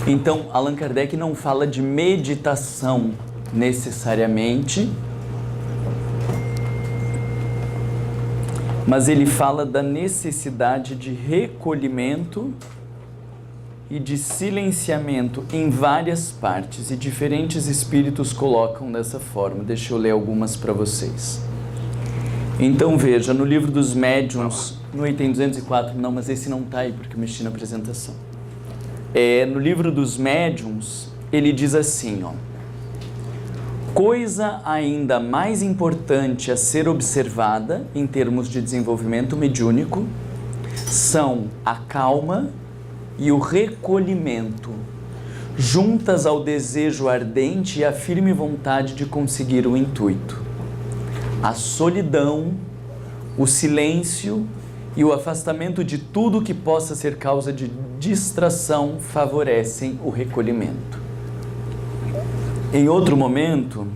Então, Allan Kardec não fala de meditação necessariamente, mas ele fala da necessidade de recolhimento e de silenciamento em várias partes, e diferentes espíritos colocam dessa forma. Deixa eu ler algumas para vocês. Então veja, no livro dos médiuns, no item 204, não, mas esse não está aí porque eu mexi na apresentação. No livro dos médiuns, ele diz assim, ó: coisa ainda mais importante a ser observada em termos de desenvolvimento mediúnico são a calma e o recolhimento, juntas ao desejo ardente e à firme vontade de conseguir o intuito. A solidão, o silêncio e o afastamento de tudo que possa ser causa de distração favorecem o recolhimento. Em outro momento,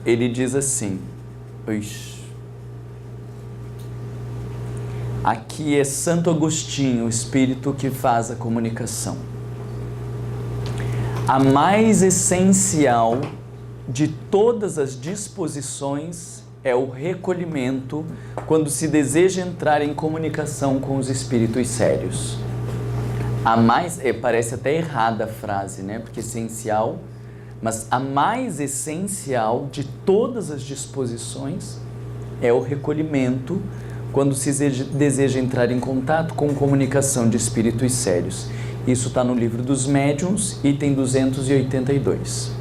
ele diz assim, aqui é Santo Agostinho, o espírito que faz a comunicação. A mais essencial de todas as disposições é o recolhimento quando se deseja entrar em comunicação com os espíritos sérios. Parece até errada a frase, né? Porque essencial, mas a mais essencial de todas as disposições é o recolhimento quando se deseja entrar em contato com comunicação de espíritos sérios. Isso está no livro dos médiuns, item 282.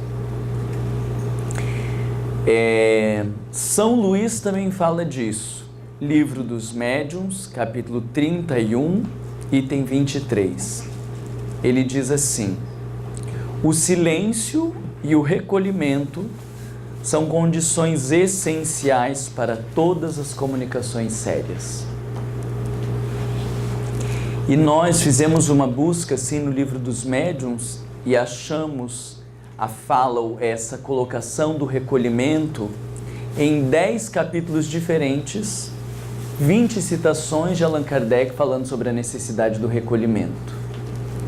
São Luís também fala disso. Livro dos médiuns, capítulo 31, item 23. Ele diz assim: o silêncio e o recolhimento são condições essenciais para todas as comunicações sérias. E nós fizemos uma busca assim no livro dos médiuns e achamos a fala ou essa colocação do recolhimento em 10 capítulos diferentes, 20 citações de Allan Kardec falando sobre a necessidade do recolhimento.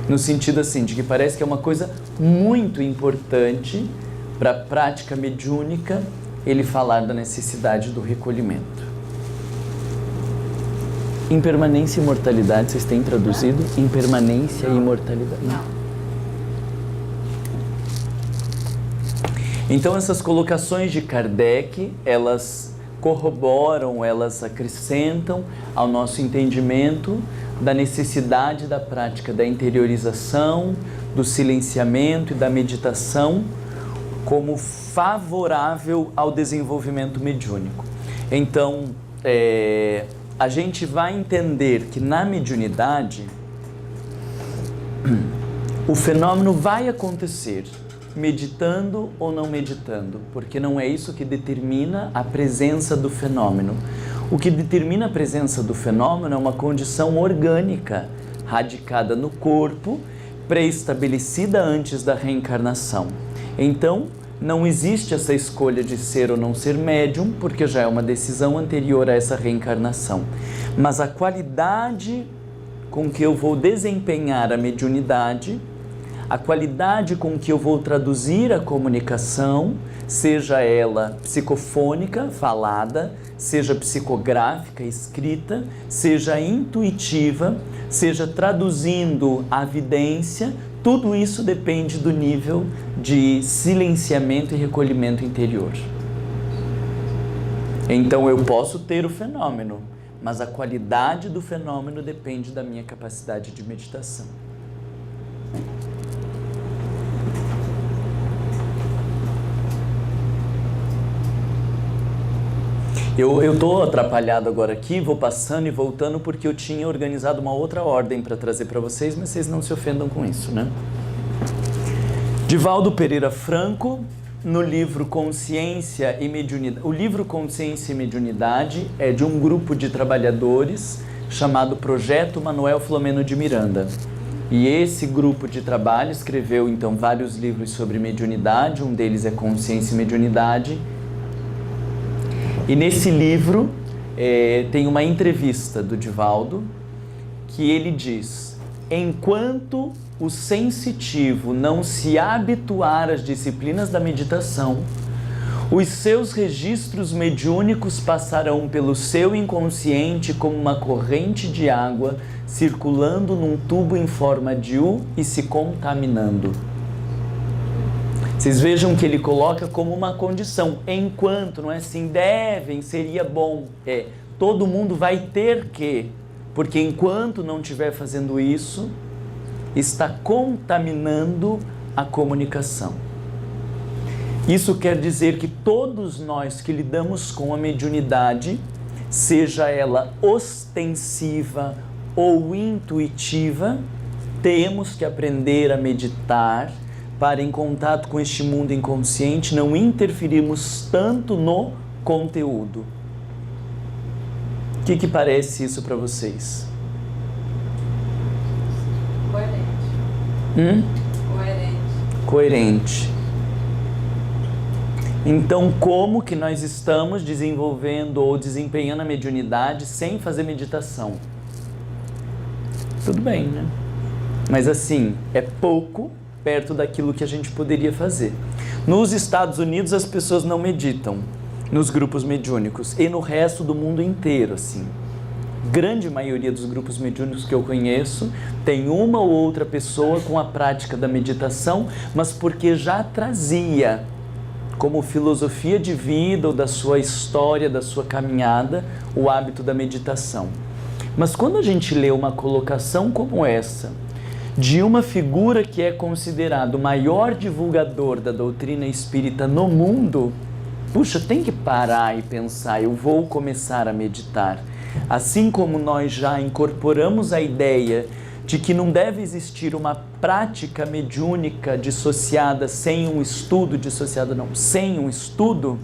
No sentido assim, de que parece que é uma coisa muito importante para a prática mediúnica ele falar da necessidade do recolhimento. Impermanência e imortalidade, vocês têm traduzido? Impermanência e imortalidade? Não. Então essas colocações de Kardec, elas corroboram, elas acrescentam ao nosso entendimento da necessidade da prática da interiorização, do silenciamento e da meditação como favorável ao desenvolvimento mediúnico. Então, a gente vai entender que na mediunidade o fenômeno vai acontecer, meditando ou não meditando, porque não é isso que determina a presença do fenômeno. O que determina a presença do fenômeno é uma condição orgânica, radicada no corpo, pré-estabelecida antes da reencarnação. Então, não existe essa escolha de ser ou não ser médium, porque já é uma decisão anterior a essa reencarnação. Mas a qualidade com que eu vou desempenhar a mediunidade, a qualidade com que eu vou traduzir a comunicação, seja ela psicofônica, falada, seja psicográfica, escrita, seja intuitiva, seja traduzindo a vidência, tudo isso depende do nível de silenciamento e recolhimento interior. Então eu posso ter o fenômeno, mas a qualidade do fenômeno depende da minha capacidade de meditação. Eu estou atrapalhado agora aqui, vou passando e voltando porque eu tinha organizado uma outra ordem para trazer para vocês, mas vocês não se ofendam com isso, né? Divaldo Pereira Franco, no livro Consciência e Mediunidade. O livro Consciência e Mediunidade é de um grupo de trabalhadores chamado Projeto Manuel Filomeno de Miranda. E esse grupo de trabalho escreveu então vários livros sobre mediunidade, um deles é Consciência e Mediunidade. E nesse livro tem uma entrevista do Divaldo que ele diz: enquanto o sensitivo não se habituar às disciplinas da meditação, os seus registros mediúnicos passarão pelo seu inconsciente como uma corrente de água circulando num tubo em forma de U e se contaminando. Vocês vejam que ele coloca como uma condição, enquanto, não é assim, devem, seria bom, todo mundo vai ter que, porque enquanto não estiver fazendo isso, está contaminando a comunicação. Isso quer dizer que todos nós que lidamos com a mediunidade, seja ela ostensiva ou intuitiva, temos que aprender a meditar para, em contato com este mundo inconsciente, não interferirmos tanto no conteúdo. O que parece isso para vocês? Coerente. Coerente. Então, como que nós estamos desenvolvendo ou desempenhando a mediunidade sem fazer meditação? Tudo bem, né? Mas assim, é pouco perto daquilo que a gente poderia fazer. Nos Estados Unidos, as pessoas não meditam nos grupos mediúnicos e no resto do mundo inteiro, assim. Grande maioria dos grupos mediúnicos que eu conheço tem uma ou outra pessoa com a prática da meditação, mas porque já trazia como filosofia de vida ou da sua história, da sua caminhada, o hábito da meditação. Mas quando a gente lê uma colocação como essa, de uma figura que é considerado o maior divulgador da doutrina espírita no mundo, puxa, tem que parar e pensar, eu vou começar a meditar. Assim como nós já incorporamos a ideia de que não deve existir uma prática mediúnica dissociada sem um estudo, sem um estudo,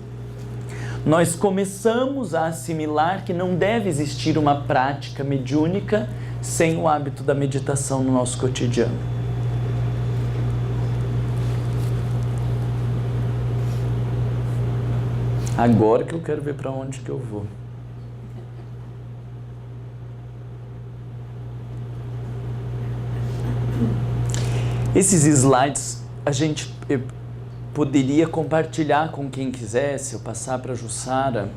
nós começamos a assimilar que não deve existir uma prática mediúnica sem o hábito da meditação no nosso cotidiano. Agora que eu quero ver para onde que eu vou. Esses slides a gente poderia compartilhar com quem quisesse, eu passar para a Jussara,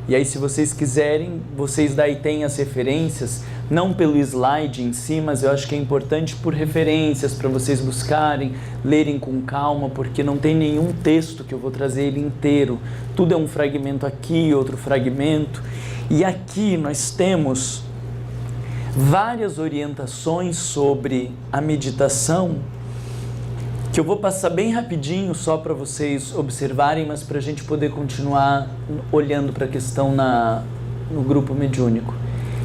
e aí se vocês quiserem, vocês daí têm as referências, não pelo slide em si, mas eu acho que é importante por referências para vocês buscarem, lerem com calma, porque não tem nenhum texto que eu vou trazer ele inteiro, tudo é um fragmento aqui, outro fragmento, e aqui nós temos várias orientações sobre a meditação, que eu vou passar bem rapidinho só para vocês observarem, mas para a gente poder continuar olhando para a questão no grupo mediúnico.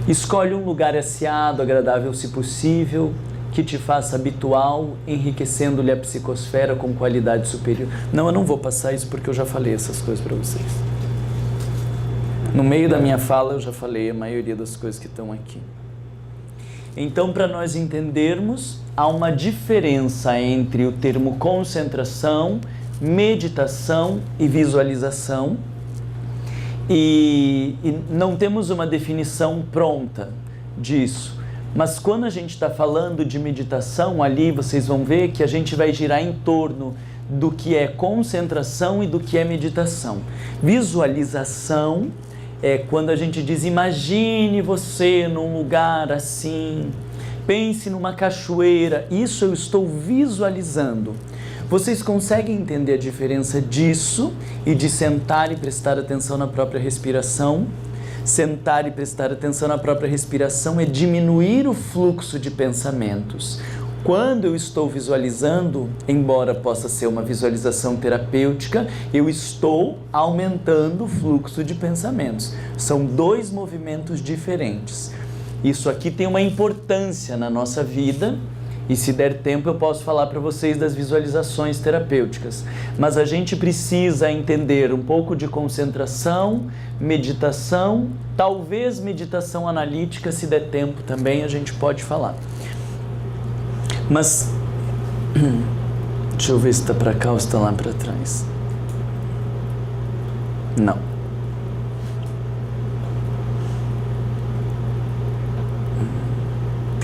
Escolhe um lugar asseado, agradável se possível, que te faça habitual, enriquecendo-lhe a psicosfera com qualidade superior. Não, eu não vou passar isso porque eu já falei essas coisas para vocês. No meio da minha fala eu já falei a maioria das coisas que estão aqui. Então, para nós entendermos, há uma diferença entre o termo concentração, meditação e visualização, e não temos uma definição pronta disso. Mas quando a gente está falando de meditação, ali vocês vão ver que a gente vai girar em torno do que é concentração e do que é meditação. Visualização é quando a gente diz, imagine você num lugar assim, pense numa cachoeira, isso eu estou visualizando. Vocês conseguem entender a diferença disso e de sentar e prestar atenção na própria respiração? Sentar e prestar atenção na própria respiração é diminuir o fluxo de pensamentos. Quando eu estou visualizando, embora possa ser uma visualização terapêutica, eu estou aumentando o fluxo de pensamentos. São dois movimentos diferentes. Isso aqui tem uma importância na nossa vida e, se der tempo, eu posso falar para vocês das visualizações terapêuticas. Mas a gente precisa entender um pouco de concentração, meditação, talvez meditação analítica, se der tempo também a gente pode falar. Mas, deixa eu ver se está para cá ou se está lá para trás. Não.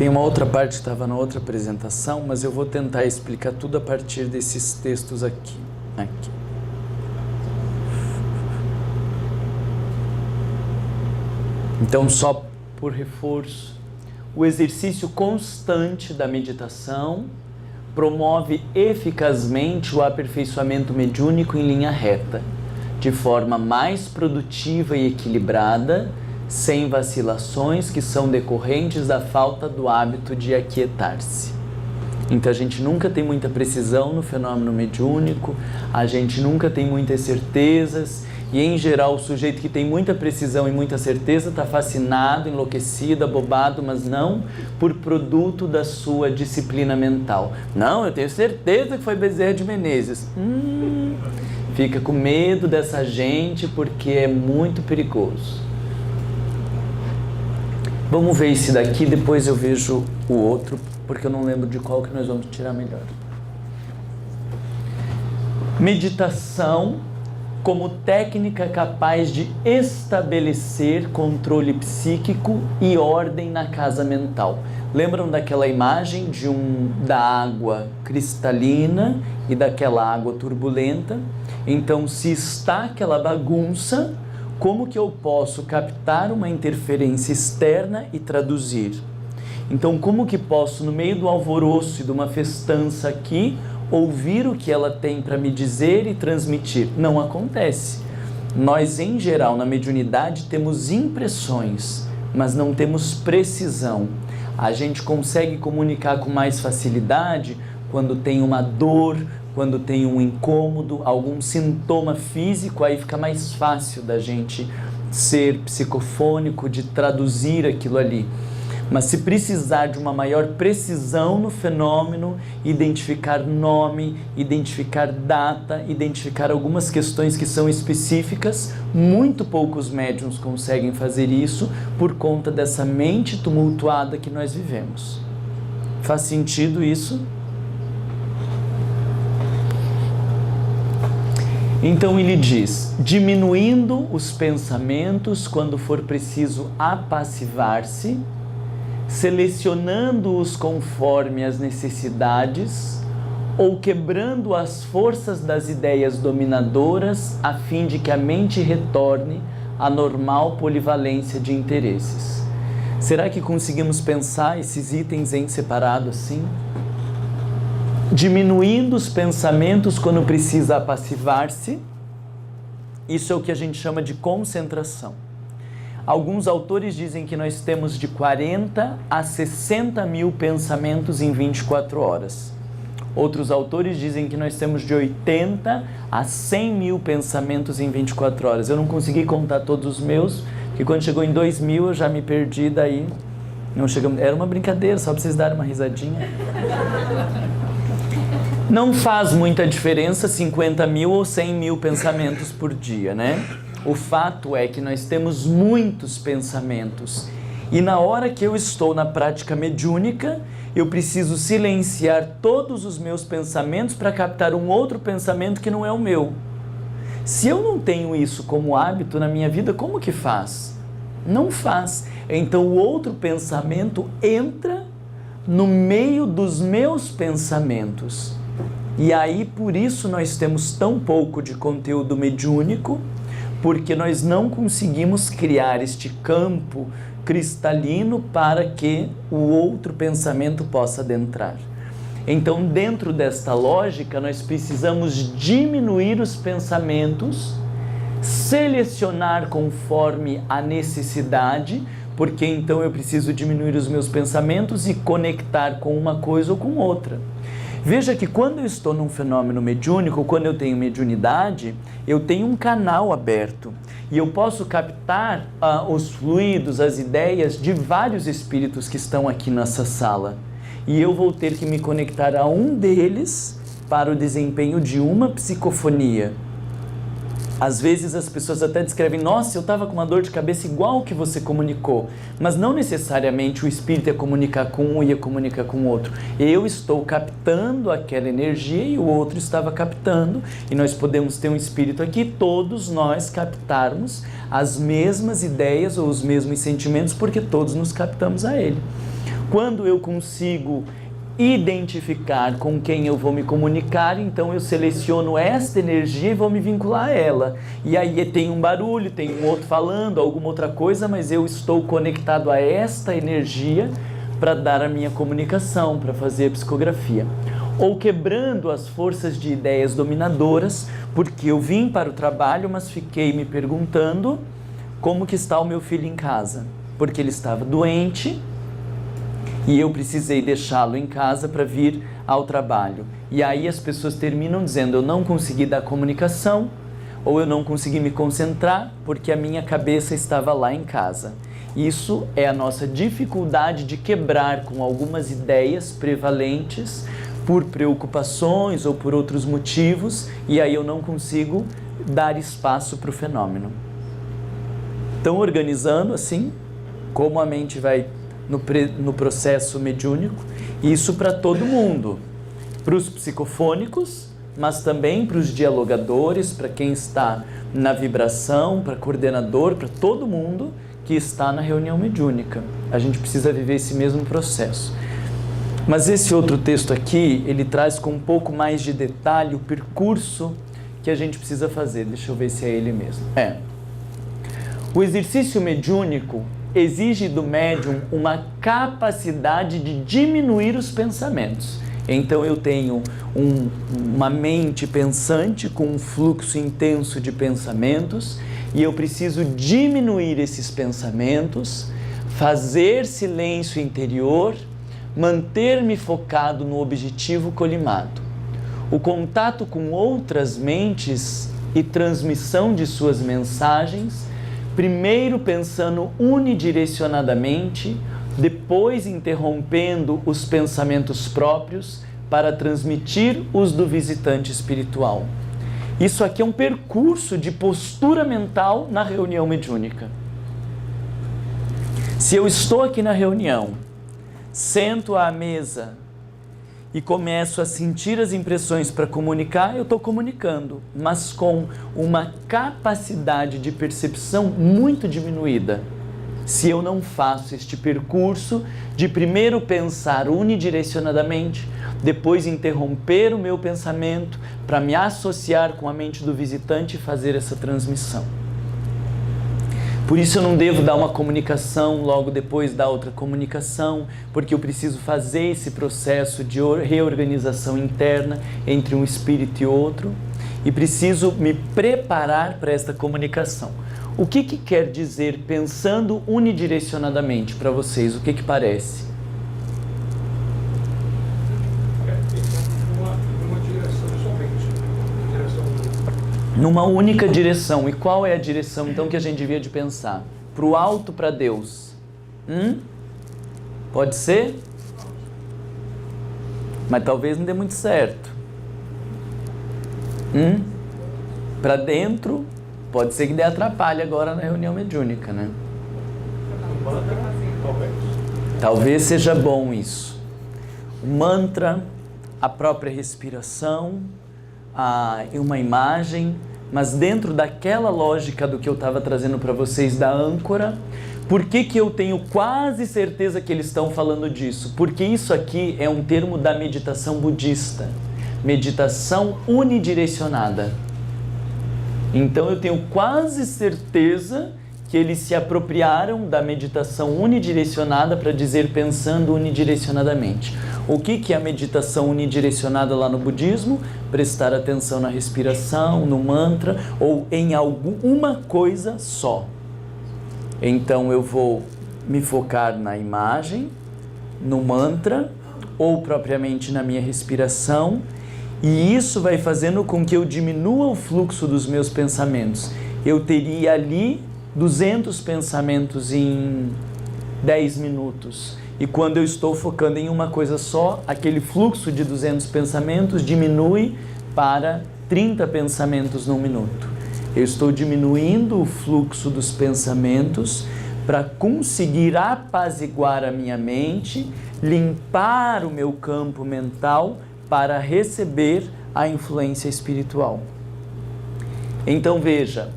Tem uma outra parte que estava na outra apresentação, mas eu vou tentar explicar tudo a partir desses textos aqui. Então, só por reforço, o exercício constante da meditação promove eficazmente o aperfeiçoamento mediúnico em linha reta, de forma mais produtiva e equilibrada, sem vacilações que são decorrentes da falta do hábito de aquietar-se. Então a gente nunca tem muita precisão no fenômeno mediúnico, a gente nunca tem muitas certezas, e em geral o sujeito que tem muita precisão e muita certeza está fascinado, enlouquecido, abobado, mas não por produto da sua disciplina mental. Não, eu tenho certeza que foi Bezerra de Menezes. Fica com medo dessa gente porque é muito perigoso. Vamos ver esse daqui, depois eu vejo o outro, porque eu não lembro de qual que nós vamos tirar melhor. Meditação como técnica capaz de estabelecer controle psíquico e ordem na casa mental. Lembram daquela imagem da água cristalina e daquela água turbulenta? Então, se está aquela bagunça, como que eu posso captar uma interferência externa e traduzir? Então, como que posso, no meio do alvoroço e de uma festança aqui, ouvir o que ela tem para me dizer e transmitir? Não acontece. Nós, em geral, na mediunidade, temos impressões, mas não temos precisão. A gente consegue comunicar com mais facilidade quando tem uma dor, quando tem um incômodo, algum sintoma físico, aí fica mais fácil da gente ser psicofônico, de traduzir aquilo ali. Mas se precisar de uma maior precisão no fenômeno, identificar nome, identificar data, identificar algumas questões que são específicas, muito poucos médiuns conseguem fazer isso por conta dessa mente tumultuada que nós vivemos. Faz sentido isso? Então ele diz, diminuindo os pensamentos quando for preciso apassivar-se, selecionando-os conforme as necessidades ou quebrando as forças das ideias dominadoras a fim de que a mente retorne à normal polivalência de interesses. Será que conseguimos pensar esses itens em separado assim? Diminuindo os pensamentos quando precisa apassivar-se, isso é o que a gente chama de concentração. Alguns autores dizem que nós temos de 40 a 60 mil pensamentos em 24 horas. Outros autores dizem que nós temos de 80 a 100 mil pensamentos em 24 horas. Eu não consegui contar todos os meus, porque quando chegou em 2.000 eu já me perdi, daí não chegamos. Era uma brincadeira, só para vocês darem uma risadinha. Não faz muita diferença 50 mil ou 100 mil pensamentos por dia, né? O fato é que nós temos muitos pensamentos e na hora que eu estou na prática mediúnica, eu preciso silenciar todos os meus pensamentos para captar um outro pensamento que não é o meu. Se eu não tenho isso como hábito na minha vida, como que faz? Não faz. Então o outro pensamento entra no meio dos meus pensamentos. E aí, por isso, nós temos tão pouco de conteúdo mediúnico, porque nós não conseguimos criar este campo cristalino para que o outro pensamento possa adentrar. Então, dentro desta lógica, nós precisamos diminuir os pensamentos, selecionar conforme a necessidade, porque então eu preciso diminuir os meus pensamentos e conectar com uma coisa ou com outra. Veja que quando eu estou num fenômeno mediúnico, quando eu tenho mediunidade, eu tenho um canal aberto e eu posso captar os fluidos, as ideias de vários espíritos que estão aqui nessa sala. E eu vou ter que me conectar a um deles para o desempenho de uma psicofonia. Às vezes as pessoas até descrevem, nossa, eu estava com uma dor de cabeça igual que você comunicou, mas não necessariamente o espírito ia comunicar com um e ia comunicar com o outro. Eu estou captando aquela energia e o outro estava captando, e nós podemos ter um espírito aqui, todos nós captarmos as mesmas ideias ou os mesmos sentimentos, porque todos nos captamos a ele. Quando eu consigo identificar com quem eu vou me comunicar, então eu seleciono esta energia e vou me vincular a ela. E aí tem um barulho, tem um outro falando, alguma outra coisa, mas eu estou conectado a esta energia para dar a minha comunicação, para fazer a psicografia. Ou quebrando as forças de ideias dominadoras, porque eu vim para o trabalho, mas fiquei me perguntando como que está o meu filho em casa, porque ele estava doente e eu precisei deixá-lo em casa para vir ao trabalho. E aí as pessoas terminam dizendo: eu não consegui dar comunicação, ou eu não consegui me concentrar porque a minha cabeça estava lá em casa. Isso é a nossa dificuldade de quebrar com algumas ideias prevalentes por preocupações ou por outros motivos, e aí eu não consigo dar espaço para o fenômeno. Então, organizando assim, como a mente vai no processo mediúnico, isso para todo mundo, para os psicofônicos, mas também para os dialogadores, para quem está na vibração, para coordenador, para todo mundo que está na reunião mediúnica. A gente precisa viver esse mesmo processo. Mas esse outro texto aqui, ele traz com um pouco mais de detalhe o percurso que a gente precisa fazer. Deixa eu ver se é ele mesmo. O exercício mediúnico exige do médium uma capacidade de diminuir os pensamentos. Então eu tenho uma mente pensante com um fluxo intenso de pensamentos e eu preciso diminuir esses pensamentos, fazer silêncio interior, manter-me focado no objetivo colimado. O contato com outras mentes e transmissão de suas mensagens, primeiro pensando unidirecionadamente, depois interrompendo os pensamentos próprios para transmitir os do visitante espiritual. Isso aqui é um percurso de postura mental na reunião mediúnica. Se eu estou aqui na reunião, sento à mesa e começo a sentir as impressões para comunicar, eu estou comunicando, mas com uma capacidade de percepção muito diminuída. Se eu não faço este percurso de primeiro pensar unidirecionadamente, depois interromper o meu pensamento para me associar com a mente do visitante e fazer essa transmissão. Por isso eu não devo dar uma comunicação logo depois da outra comunicação, porque eu preciso fazer esse processo de reorganização interna entre um espírito e outro e preciso me preparar para esta comunicação. O que quer dizer pensando unidirecionadamente para vocês? O que parece? Numa única direção. E qual é a direção então que a gente devia de pensar? Para o alto, para Deus? Pode ser? Mas talvez não dê muito certo. Para dentro, pode ser que dê atrapalho agora na reunião mediúnica, né? Talvez seja bom isso. O mantra, a própria respiração, uma imagem, mas dentro daquela lógica do que eu estava trazendo para vocês da âncora. Por que eu tenho quase certeza que eles estão falando disso? Porque isso aqui é um termo da meditação budista, meditação unidirecionada. Então eu tenho quase certeza que eles se apropriaram da meditação unidirecionada para dizer pensando unidirecionadamente. O que é a meditação unidirecionada lá no budismo? Prestar atenção na respiração, no mantra ou em alguma coisa só. Então eu vou me focar na imagem, no mantra ou propriamente na minha respiração, e isso vai fazendo com que eu diminua o fluxo dos meus pensamentos. Eu teria ali 200 pensamentos em 10 minutos. E quando eu estou focando em uma coisa só, aquele fluxo de 200 pensamentos diminui para 30 pensamentos num minuto. Eu estou diminuindo o fluxo dos pensamentos para conseguir apaziguar a minha mente, limpar o meu campo mental para receber a influência espiritual. Então veja,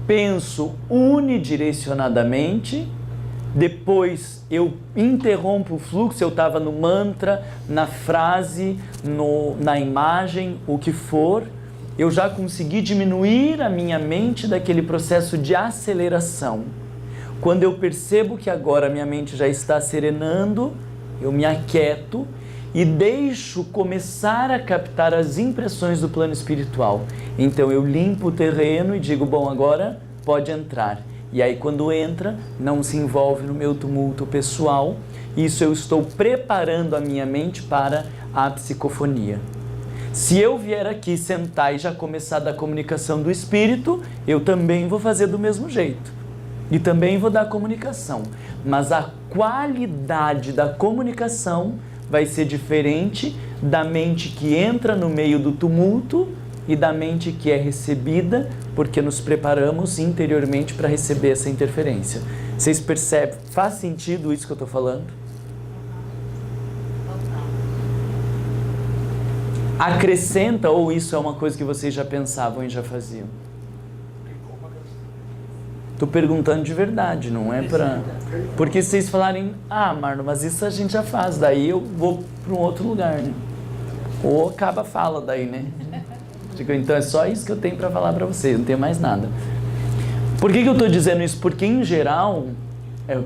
penso unidirecionadamente, Depois eu interrompo o fluxo, eu estava no mantra, na frase, na imagem, o que for, eu já consegui diminuir a minha mente daquele processo de aceleração. Quando eu percebo que agora a minha mente já está serenando, eu me aquieto e deixo começar a captar as impressões do plano espiritual. Então eu limpo o terreno e digo, bom, agora pode entrar. E aí quando entra, não se envolve no meu tumulto pessoal. Isso eu estou preparando a minha mente para a psicofonia. Se eu vier aqui sentar e já começar da comunicação do espírito, eu também vou fazer do mesmo jeito. E também vou dar comunicação. Mas a qualidade da comunicação vai ser diferente da mente que entra no meio do tumulto e da mente que é recebida, porque nos preparamos interiormente para receber essa interferência. Vocês percebem? Faz sentido isso que eu estou falando? Acrescenta, ou isso é uma coisa que vocês já pensavam e já faziam? Estou perguntando de verdade, não é para... Porque se vocês falarem, Marlon, mas isso a gente já faz, daí eu vou para um outro lugar, né? Ou acaba a fala daí, né? Então é só isso que eu tenho para falar para vocês, não tenho mais nada. Por que eu estou dizendo isso? Porque em geral,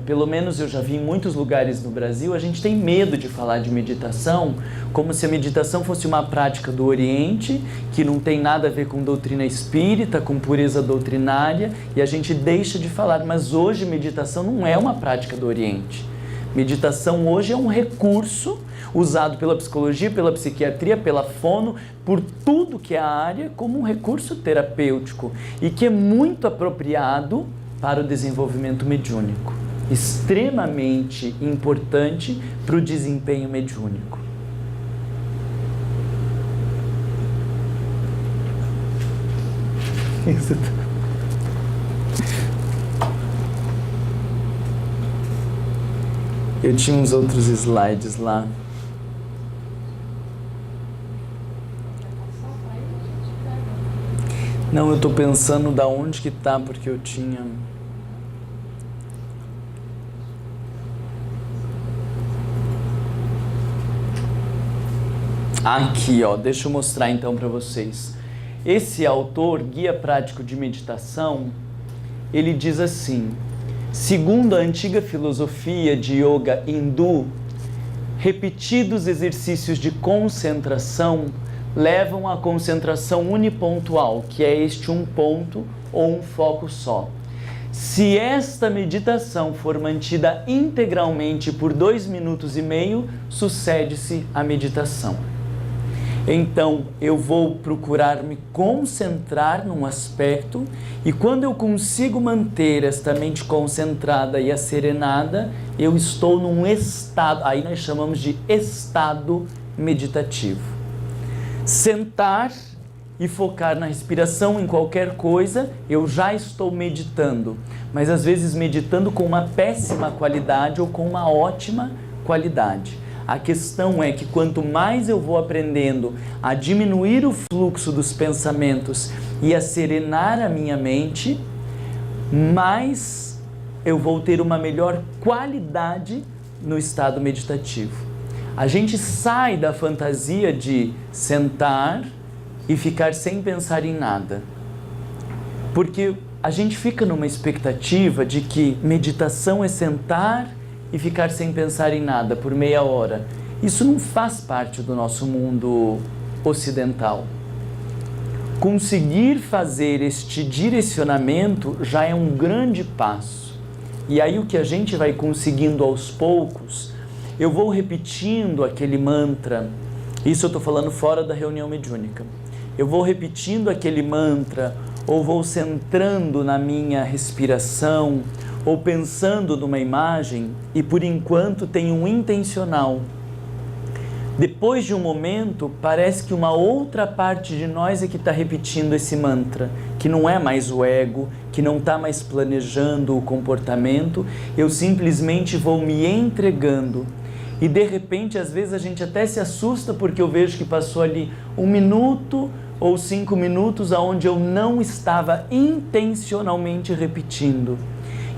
pelo menos eu já vi em muitos lugares no Brasil, a gente tem medo de falar de meditação, como se a meditação fosse uma prática do Oriente, que não tem nada a ver com doutrina espírita, com pureza doutrinária, e a gente deixa de falar. Mas hoje meditação não é uma prática do Oriente. Meditação hoje é um recurso usado pela psicologia, pela psiquiatria, pela fono, por tudo que é a área, como um recurso terapêutico e que é muito apropriado para o desenvolvimento mediúnico. Extremamente importante para o desempenho mediúnico. Eu tinha uns outros slides lá. Não, eu estou pensando da onde que tá, porque eu tinha... Aqui, ó, deixa eu mostrar então para vocês. Esse autor, Guia Prático de Meditação, ele diz assim: segundo a antiga filosofia de yoga hindu, repetidos exercícios de concentração levam à concentração unipontual, que é este um ponto ou um foco só. Se esta meditação for mantida integralmente por 2 minutos e meio, sucede-se a meditação. Então, eu vou procurar me concentrar num aspecto e quando eu consigo manter esta mente concentrada e asserenada, eu estou num estado, aí nós chamamos de estado meditativo. Sentar e focar na respiração em qualquer coisa, eu já estou meditando, mas às vezes meditando com uma péssima qualidade ou com uma ótima qualidade. A questão é que quanto mais eu vou aprendendo a diminuir o fluxo dos pensamentos e a serenar a minha mente, mais eu vou ter uma melhor qualidade no estado meditativo. A gente sai da fantasia de sentar e ficar sem pensar em nada. Porque a gente fica numa expectativa de que meditação é sentar e ficar sem pensar em nada por meia hora. Isso não faz parte do nosso mundo ocidental. Conseguir fazer este direcionamento já é um grande passo. E aí o que a gente vai conseguindo aos poucos, eu vou repetindo aquele mantra, isso eu estou falando fora da reunião mediúnica, eu vou repetindo aquele mantra, ou vou centrando na minha respiração, ou pensando numa imagem, e por enquanto tem um intencional. Depois de um momento, parece que uma outra parte de nós é que está repetindo esse mantra, que não é mais o ego, que não está mais planejando o comportamento, eu simplesmente vou me entregando. E de repente, às vezes a gente até se assusta porque eu vejo que passou ali 1 minuto ou 5 minutos onde eu não estava intencionalmente repetindo.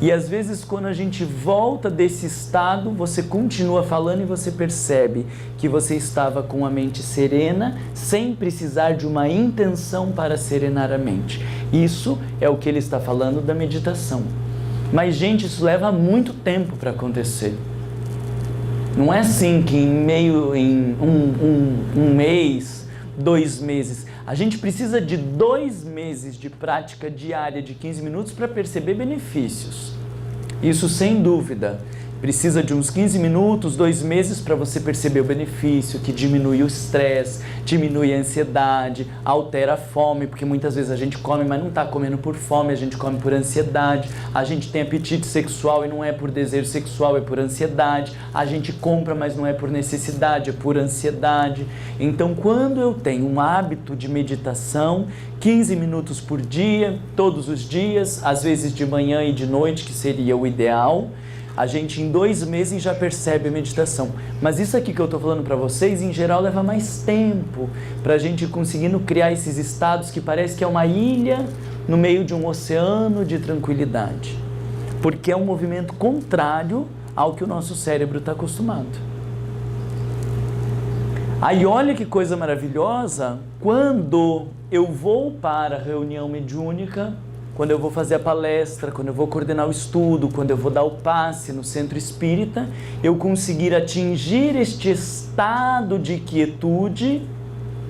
E às vezes quando a gente volta desse estado, você continua falando e você percebe que você estava com a mente serena, sem precisar de uma intenção para serenar a mente. Isso é o que ele está falando da meditação. Mas, gente, isso leva muito tempo para acontecer. Não é assim que em um mês, 2 meses. A gente precisa de 2 meses de prática diária de 15 minutos para perceber benefícios. Isso sem dúvida. Precisa de uns 15 minutos, 2 meses para você perceber o benefício, que diminui o estresse, diminui a ansiedade, altera a fome, porque muitas vezes a gente come, mas não está comendo por fome, a gente come por ansiedade, a gente tem apetite sexual e não é por desejo sexual, é por ansiedade, a gente compra, mas não é por necessidade, é por ansiedade. Então, quando eu tenho um hábito de meditação, 15 minutos por dia, todos os dias, às vezes de manhã e de noite, que seria o ideal, a gente em 2 meses já percebe a meditação. Mas isso aqui que eu estou falando para vocês, em geral, leva mais tempo para a gente conseguindo criar esses estados que parece que é uma ilha no meio de um oceano de tranquilidade. Porque é um movimento contrário ao que o nosso cérebro está acostumado. Aí olha que coisa maravilhosa, quando eu vou para a reunião mediúnica, quando eu vou fazer a palestra, quando eu vou coordenar o estudo, quando eu vou dar o passe no centro espírita, eu conseguir atingir este estado de quietude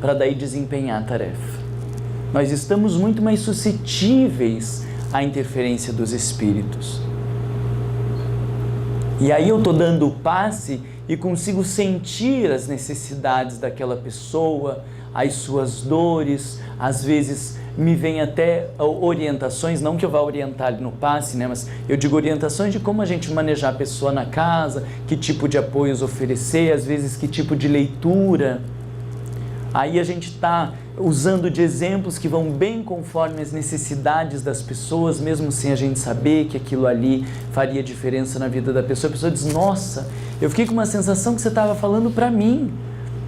para daí desempenhar a tarefa. Nós estamos muito mais suscetíveis à interferência dos espíritos. E aí eu estou dando o passe e consigo sentir as necessidades daquela pessoa, as suas dores, às vezes me vem até orientações, não que eu vá orientar ali no passe, né, mas eu digo orientações de como a gente manejar a pessoa na casa, que tipo de apoios oferecer, às vezes que tipo de leitura. Aí a gente está usando de exemplos que vão bem conforme as necessidades das pessoas, mesmo sem a gente saber que aquilo ali faria diferença na vida da pessoa. A pessoa diz, nossa, eu fiquei com uma sensação que você estava falando para mim.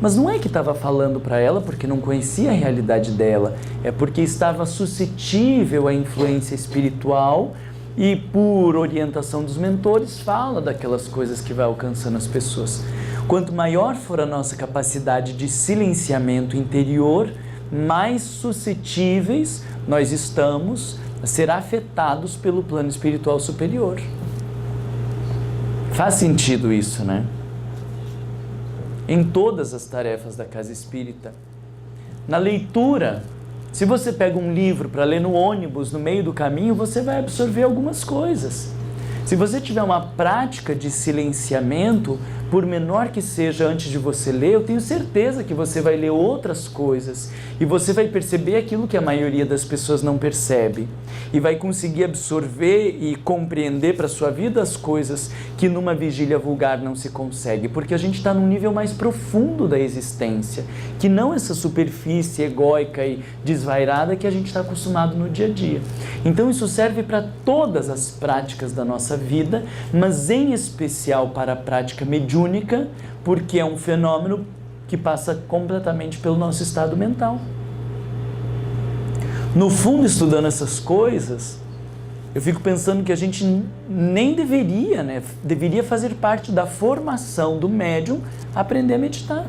Mas não é que estava falando para ela porque não conhecia a realidade dela, é porque estava suscetível à influência espiritual e, por orientação dos mentores, fala daquelas coisas que vai alcançando as pessoas. Quanto maior for a nossa capacidade de silenciamento interior, mais suscetíveis nós estamos a ser afetados pelo plano espiritual superior. Faz sentido isso, né? Em todas as tarefas da casa espírita. Na leitura, se você pega um livro para ler no ônibus, no meio do caminho, você vai absorver algumas coisas. Se você tiver uma prática de silenciamento, por menor que seja antes de você ler, eu tenho certeza que você vai ler outras coisas e você vai perceber aquilo que a maioria das pessoas não percebe e vai conseguir absorver e compreender para a sua vida as coisas que numa vigília vulgar não se consegue, porque a gente está num nível mais profundo da existência, que não essa superfície egóica e desvairada que a gente está acostumado no dia a dia. Então isso serve para todas as práticas da nossa vida, mas em especial para a prática mediúnica, porque é um fenômeno que passa completamente pelo nosso estado mental. No fundo, estudando essas coisas, eu fico pensando que a gente nem deveria, né? Deveria fazer parte da formação do médium aprender a meditar.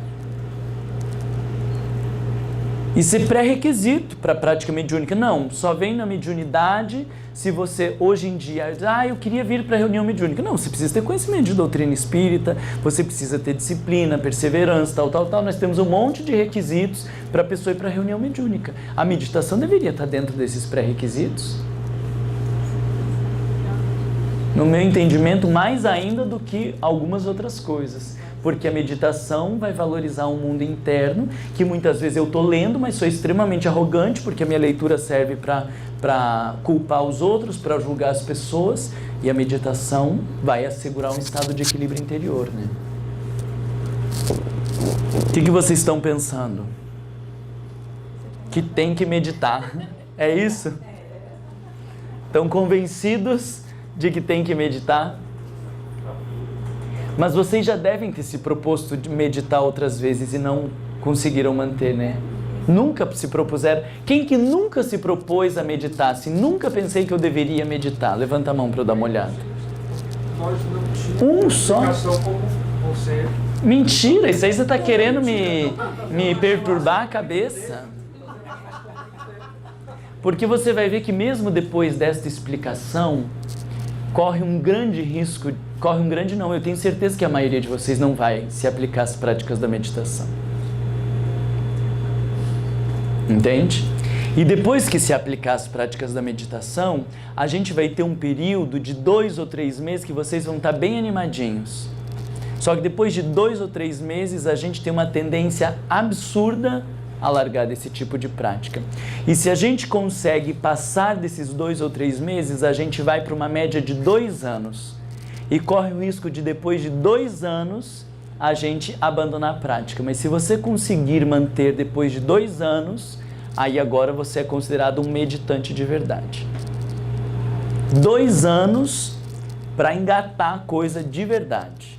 Isso é pré-requisito para a prática mediúnica. Não, só vem na mediunidade se você, hoje em dia, eu queria vir para a reunião mediúnica. Não, você precisa ter conhecimento de doutrina espírita, você precisa ter disciplina, perseverança, tal. Nós temos um monte de requisitos para a pessoa ir para a reunião mediúnica. A meditação deveria estar dentro desses pré-requisitos. No meu entendimento, mais ainda do que algumas outras coisas. Porque a meditação vai valorizar um mundo interno que muitas vezes eu estou lendo, mas sou extremamente arrogante, porque a minha leitura serve para culpar os outros, para julgar as pessoas, e a meditação vai assegurar um estado de equilíbrio interior, né? O que vocês estão pensando? Que tem que meditar. É isso? Estão convencidos de que tem que meditar? Mas vocês já devem ter se proposto de meditar outras vezes e não conseguiram manter, né? Nunca se propuseram? Quem que nunca se propôs a meditar? Assim, nunca pensei que eu deveria meditar. Levanta a mão para eu dar uma olhada. Nós não tínhamos só? como você. Mentira, isso aí você está querendo me perturbar a cabeça. Porque você vai ver que mesmo depois desta explicação, corre um grande risco, eu tenho certeza que a maioria de vocês não vai se aplicar às práticas da meditação. Entende? E depois que se aplicar as práticas da meditação, a gente vai ter um período de 2 ou 3 meses que vocês vão estar bem animadinhos. Só que depois de 2 ou 3 meses, a gente tem uma tendência absurda a largar desse tipo de prática. E se a gente consegue passar desses 2 ou 3 meses, a gente vai para uma média de 2 anos. E corre o risco de depois de 2 anos, a gente abandonar a prática. Mas se você conseguir manter depois de 2 anos, aí agora você é considerado um meditante de verdade. 2 anos para engatar a coisa de verdade.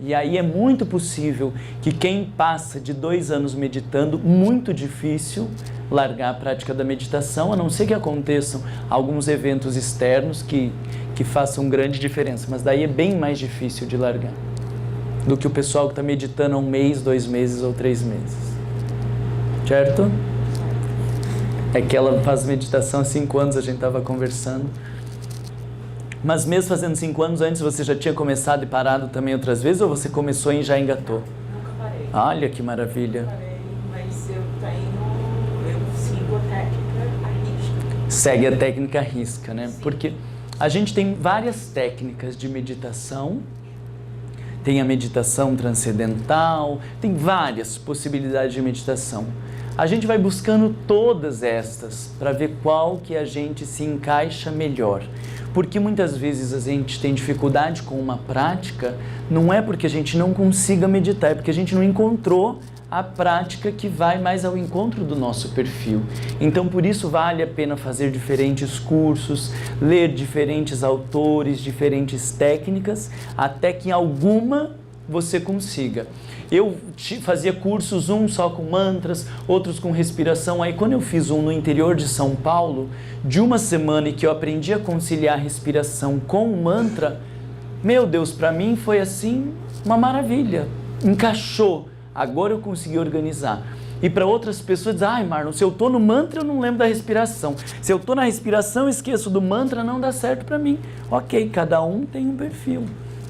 E aí é muito possível que quem passa de 2 anos meditando, muito difícil largar a prática da meditação, a não ser que aconteçam alguns eventos externos que façam grande diferença. Mas daí é bem mais difícil de largar do que o pessoal que está meditando há 1 mês, 2 meses ou 3 meses. Certo? É que ela faz meditação há 5 anos, a gente estava conversando. Mas mesmo fazendo 5 anos antes, você já tinha começado e parado também outras vezes, ou você começou e já engatou? Nunca parei. Olha que maravilha. Nunca parei, mas eu sigo a técnica à risca. Segue a técnica à risca, né? Sim. Porque a gente tem várias técnicas de meditação. Tem a meditação transcendental, tem várias possibilidades de meditação. A gente vai buscando todas estas para ver qual que a gente se encaixa melhor. Porque muitas vezes a gente tem dificuldade com uma prática, não é porque a gente não consiga meditar, é porque a gente não encontrou a prática que vai mais ao encontro do nosso perfil. Então, por isso vale a pena fazer diferentes cursos, ler diferentes autores, diferentes técnicas, até que em alguma você consiga. Eu fazia cursos, um só com mantras, outros com respiração. Aí quando eu fiz um no interior de São Paulo, de 1 semana, e que eu aprendi a conciliar a respiração com o mantra, meu Deus, para mim foi assim uma maravilha. Encaixou. Agora eu consegui organizar. E para outras pessoas dizem, ai Marlon, se eu estou no mantra eu não lembro da respiração. Se eu estou na respiração esqueço do mantra, não dá certo para mim. Ok, cada um tem um perfil.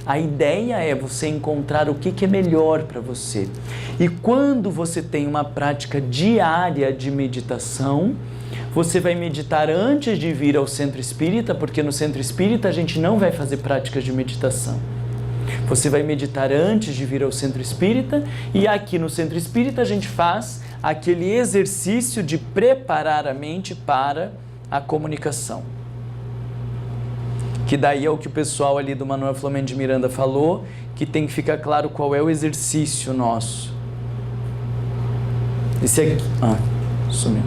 A ideia é você encontrar o que é melhor para você. E quando você tem uma prática diária de meditação, você vai meditar antes de vir ao centro espírita, porque no centro espírita a gente não vai fazer práticas de meditação. Você vai meditar antes de vir ao centro espírita, e aqui no centro espírita a gente faz aquele exercício de preparar a mente para a comunicação. Que daí é o que o pessoal ali do Manuel Flamengo de Miranda falou, que tem que ficar claro qual é o exercício nosso. Esse aqui... sumiu.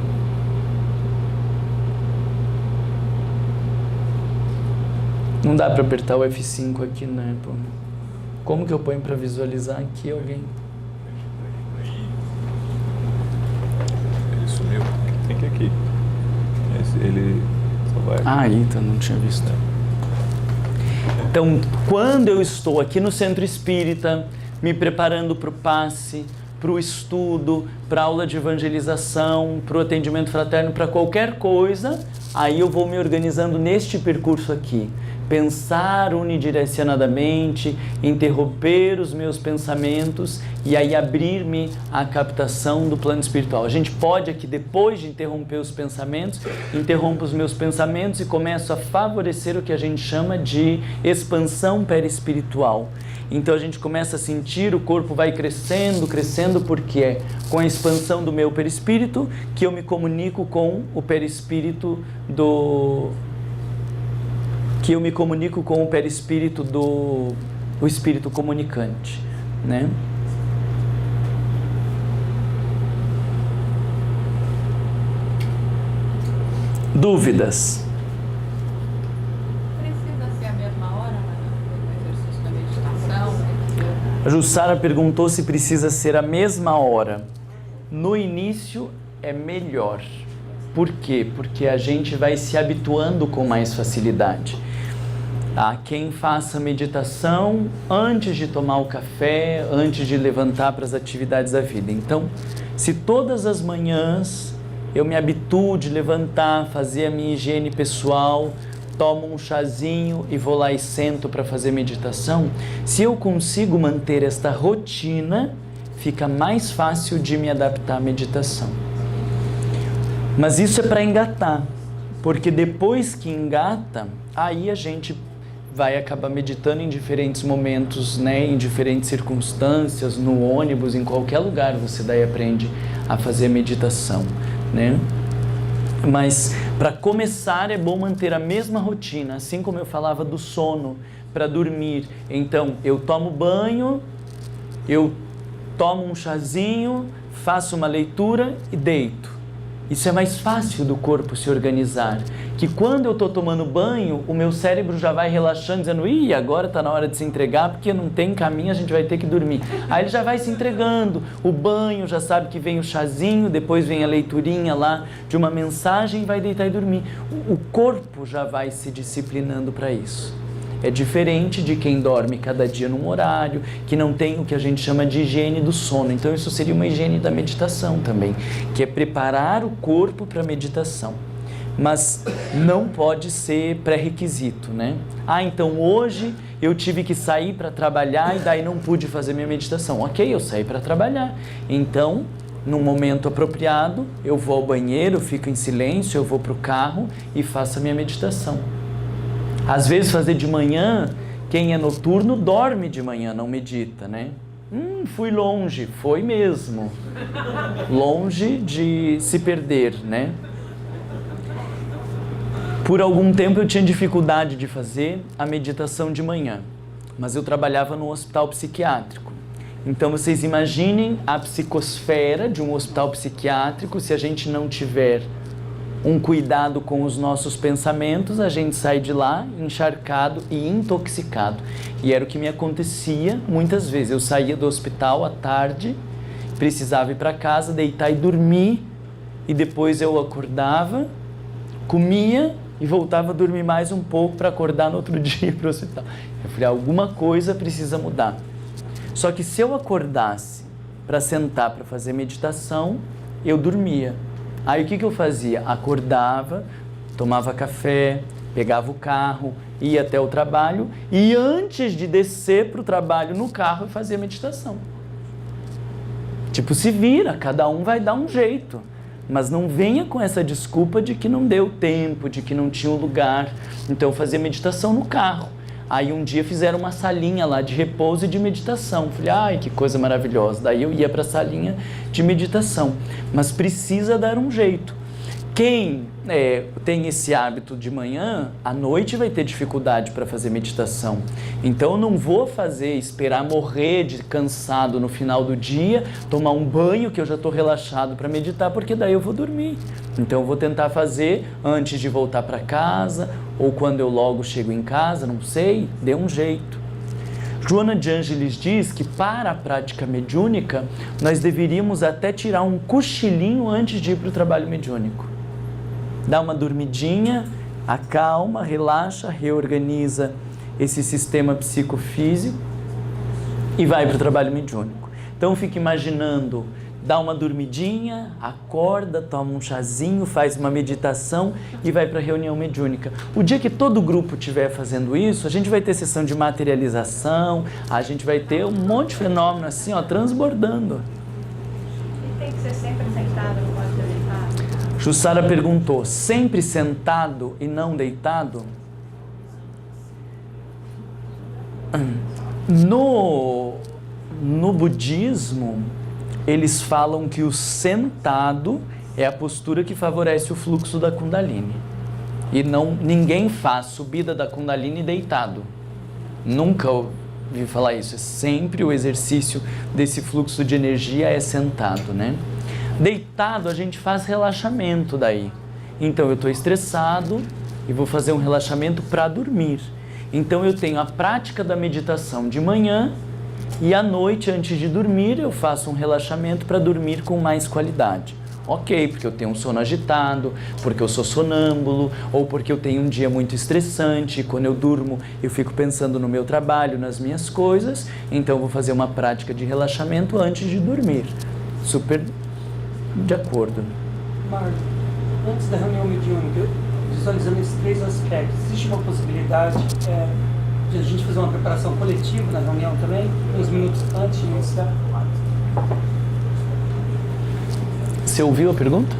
Não dá para apertar o F5 aqui, né? Pô. Como que eu ponho para visualizar aqui alguém? Ele sumiu. Tem que ir aqui. Ele só vai... Então não tinha visto. Então, quando eu estou aqui no centro espírita, me preparando para o passe, para o estudo, para a aula de evangelização, para o atendimento fraterno, para qualquer coisa, aí eu vou me organizando neste percurso aqui. Pensar unidirecionadamente, interromper os meus pensamentos e aí abrir-me à captação do plano espiritual. A gente pode aqui, depois de interromper os pensamentos, interrompo os meus pensamentos e começo a favorecer o que a gente chama de expansão perispiritual. Então a gente começa a sentir, o corpo vai crescendo, porque é com a expansão do meu perispírito que eu me comunico com o perispírito do o espírito comunicante, né? Dúvidas? Precisa ser a mesma hora, no exercício da meditação? A Jussara perguntou se precisa ser a mesma hora. no início é melhor. Por quê? Porque a gente vai se habituando com mais facilidade. Há quem faça meditação antes de tomar o café, antes de levantar para as atividades da vida. Então, se todas as manhãs eu me habituo de levantar, fazer a minha higiene pessoal, tomo um chazinho e vou lá e sento para fazer meditação, se eu consigo manter esta rotina, fica mais fácil de me adaptar à meditação. Mas isso é para engatar, porque depois que engata, aí a gente vai acabar meditando em diferentes momentos, né, em diferentes circunstâncias, no ônibus, em qualquer lugar você daí aprende a fazer meditação, né? Mas para começar é bom manter a mesma rotina, assim como eu falava do sono, para dormir. Então eu tomo banho, eu tomo um chazinho, faço uma leitura e deito. Isso é mais fácil do corpo se organizar, que quando eu estou tomando banho, o meu cérebro já vai relaxando, dizendo, ih, agora está na hora de se entregar, porque não tem caminho, a gente vai ter que dormir. Aí ele já vai se entregando, o banho já sabe que vem o chazinho, depois vem a leiturinha lá de uma mensagem e vai deitar e dormir. O corpo já vai se disciplinando para isso. É diferente de quem dorme cada dia num horário, que não tem o que a gente chama de higiene do sono. Então isso seria uma higiene da meditação também, que é preparar o corpo para a meditação. Mas não pode ser pré-requisito, né? Ah, então hoje eu tive que sair para trabalhar e daí não pude fazer minha meditação. Ok, eu saí para trabalhar. Então, num momento apropriado, eu vou ao banheiro, fico em silêncio, eu vou para o carro e faço a minha meditação. Às vezes fazer de manhã, quem é noturno dorme de manhã, não medita, né? Fui longe, foi mesmo. Longe de se perder, né? Por algum tempo eu tinha dificuldade de fazer a meditação de manhã, mas eu trabalhava num hospital psiquiátrico. Então vocês imaginem a psicosfera de um hospital psiquiátrico, se a gente não tiver um cuidado com os nossos pensamentos, a gente sai de lá encharcado e intoxicado. E era o que me acontecia muitas vezes. Eu saía do hospital à tarde, precisava ir para casa, deitar e dormir, e depois eu acordava, comia e voltava a dormir mais um pouco para acordar no outro dia para o hospital. Eu falei, alguma coisa precisa mudar. Só que se eu acordasse para sentar para fazer meditação, eu dormia. Aí o que eu fazia? Acordava, tomava café, pegava o carro, ia até o trabalho e antes de descer para o trabalho no carro eu fazia meditação. Tipo, se vira, cada um vai dar um jeito. Mas não venha com essa desculpa de que não deu tempo, de que não tinha um lugar. Então eu fazia meditação no carro. Aí um dia fizeram uma salinha lá de repouso e de meditação. Falei, ai, que coisa maravilhosa. Daí eu ia para a salinha de meditação. Mas precisa dar um jeito. Quem tem esse hábito de manhã, à noite vai ter dificuldade para fazer meditação. Então eu não vou esperar morrer de cansado no final do dia, tomar um banho que eu já estou relaxado para meditar, porque daí eu vou dormir. Então eu vou tentar fazer antes de voltar para casa, ou quando eu logo chego em casa, não sei, dê um jeito. Joana de Ângeles diz que para a prática mediúnica, nós deveríamos até tirar um cochilinho antes de ir para o trabalho mediúnico. Dá uma dormidinha, acalma, relaxa, reorganiza esse sistema psicofísico e vai para o trabalho mediúnico. Então fica imaginando, dá uma dormidinha, acorda, toma um chazinho, faz uma meditação e vai para a reunião mediúnica. O dia que todo o grupo estiver fazendo isso, a gente vai ter sessão de materialização, a gente vai ter um monte de fenômeno assim, ó, transbordando. E tem que ser sempre sentado, não pode ser deitado? Jussara perguntou, sempre sentado e não deitado? No budismo, eles falam que o sentado é a postura que favorece o fluxo da Kundalini. E ninguém faz subida da Kundalini deitado. Nunca ouvi falar isso. É sempre o exercício desse fluxo de energia é sentado, né? Deitado a gente faz relaxamento daí. Então eu estou estressado e vou fazer um relaxamento para dormir. Então eu tenho a prática da meditação de manhã E à noite, antes de dormir, eu faço um relaxamento para dormir com mais qualidade. Ok, porque eu tenho um sono agitado, porque eu sou sonâmbulo, ou porque eu tenho um dia muito estressante, e quando eu durmo eu fico pensando no meu trabalho, nas minhas coisas, então eu vou fazer uma prática de relaxamento antes de dormir. Super de acordo. Marlon, antes da reunião mediúnica, visualizando esses 3 aspectos, existe uma possibilidade de a gente fazer uma preparação coletiva na reunião também, uns minutos antes de iniciar? Você ouviu a pergunta?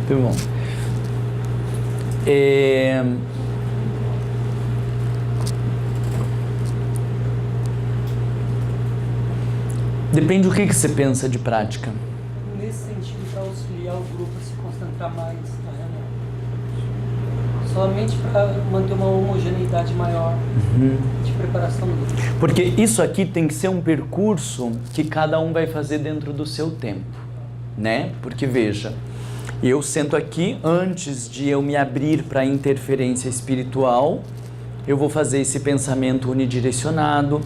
Muito bom. Depende do que você pensa de prática. Nesse sentido, para auxiliar o grupo a se concentrar mais na reunião. Somente para manter uma homogeneidade maior de preparação do grupo. Porque isso aqui tem que ser um percurso que cada um vai fazer dentro do seu tempo, né? Porque veja, eu sento aqui, antes de eu me abrir para a interferência espiritual, eu vou fazer esse pensamento unidirecionado,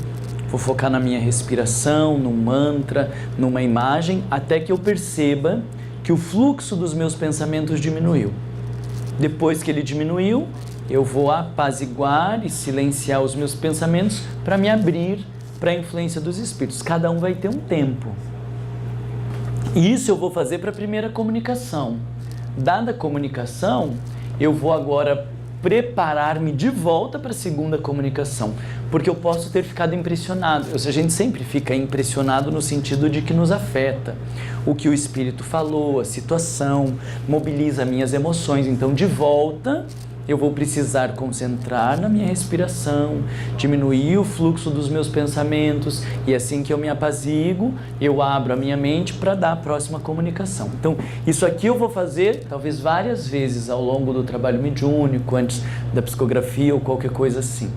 vou focar na minha respiração, num mantra, numa imagem, até que eu perceba que o fluxo dos meus pensamentos diminuiu. Depois que ele diminuiu, eu vou apaziguar e silenciar os meus pensamentos para me abrir para a influência dos espíritos. Cada um vai ter um tempo. E isso eu vou fazer para a primeira comunicação. Dada a comunicação, eu vou agora preparar-me de volta para a segunda comunicação, porque eu posso ter ficado impressionado. Ou seja, a gente sempre fica impressionado no sentido de que nos afeta. O que o espírito falou, a situação, mobiliza minhas emoções. Então, de volta, eu vou precisar concentrar na minha respiração, diminuir o fluxo dos meus pensamentos, e assim que eu me apazigo, eu abro a minha mente para dar a próxima comunicação. Então, isso aqui eu vou fazer talvez várias vezes ao longo do trabalho mediúnico, antes da psicografia ou qualquer coisa assim.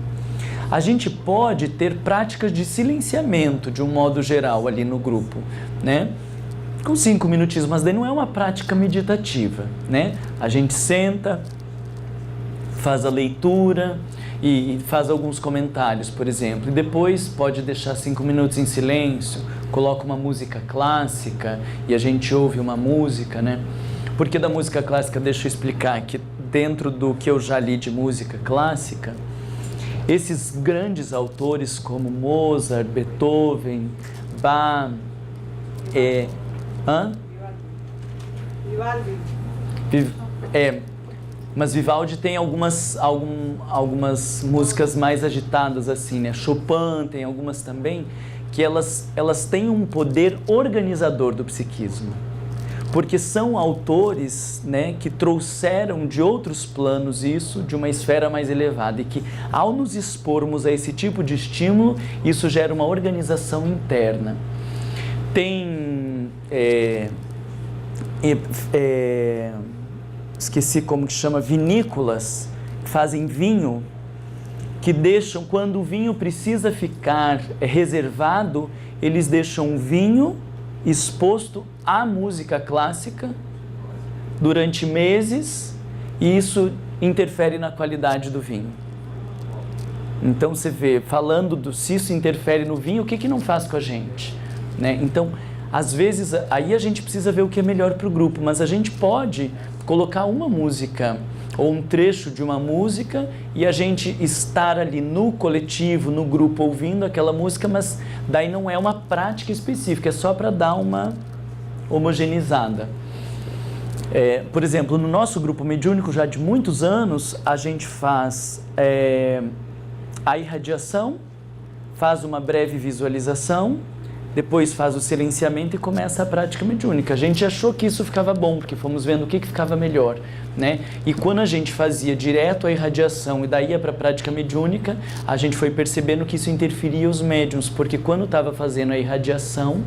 A gente pode ter práticas de silenciamento de um modo geral ali no grupo, né? Com 5 minutinhos, mas daí não é uma prática meditativa, né? A gente senta, faz a leitura e faz alguns comentários, por exemplo, e depois pode deixar 5 minutos em silêncio, coloca uma música clássica e a gente ouve uma música, né? Porque da música clássica, deixa eu explicar que dentro do que eu já li de música clássica, esses grandes autores como Mozart, Beethoven, Bach, mas Vivaldi tem algumas músicas mais agitadas assim, né? Chopin tem algumas também, que elas têm um poder organizador do psiquismo, porque são autores, né, que trouxeram de outros planos isso, de uma esfera mais elevada, e que ao nos expormos a esse tipo de estímulo, isso gera uma organização interna. Tem esqueci como que chama, vinícolas, que fazem vinho, que deixam, quando o vinho precisa ficar reservado, eles deixam o vinho exposto à música clássica durante meses, e isso interfere na qualidade do vinho. Então você vê, falando se isso interfere no vinho, o que não faz com a gente, né? Então, às vezes, aí a gente precisa ver o que é melhor para o grupo, mas a gente pode colocar uma música ou um trecho de uma música e a gente estar ali no coletivo, no grupo, ouvindo aquela música, mas daí não é uma prática específica, é só para dar uma homogeneizada. Por exemplo, no nosso grupo mediúnico, já de muitos anos, a gente faz a irradiação, faz uma breve visualização, depois faz o silenciamento e começa a prática mediúnica. A gente achou que isso ficava bom, porque fomos vendo o que ficava melhor, né? E quando a gente fazia direto a irradiação e daí ia para a prática mediúnica, a gente foi percebendo que isso interferia os médiuns, porque quando estava fazendo a irradiação,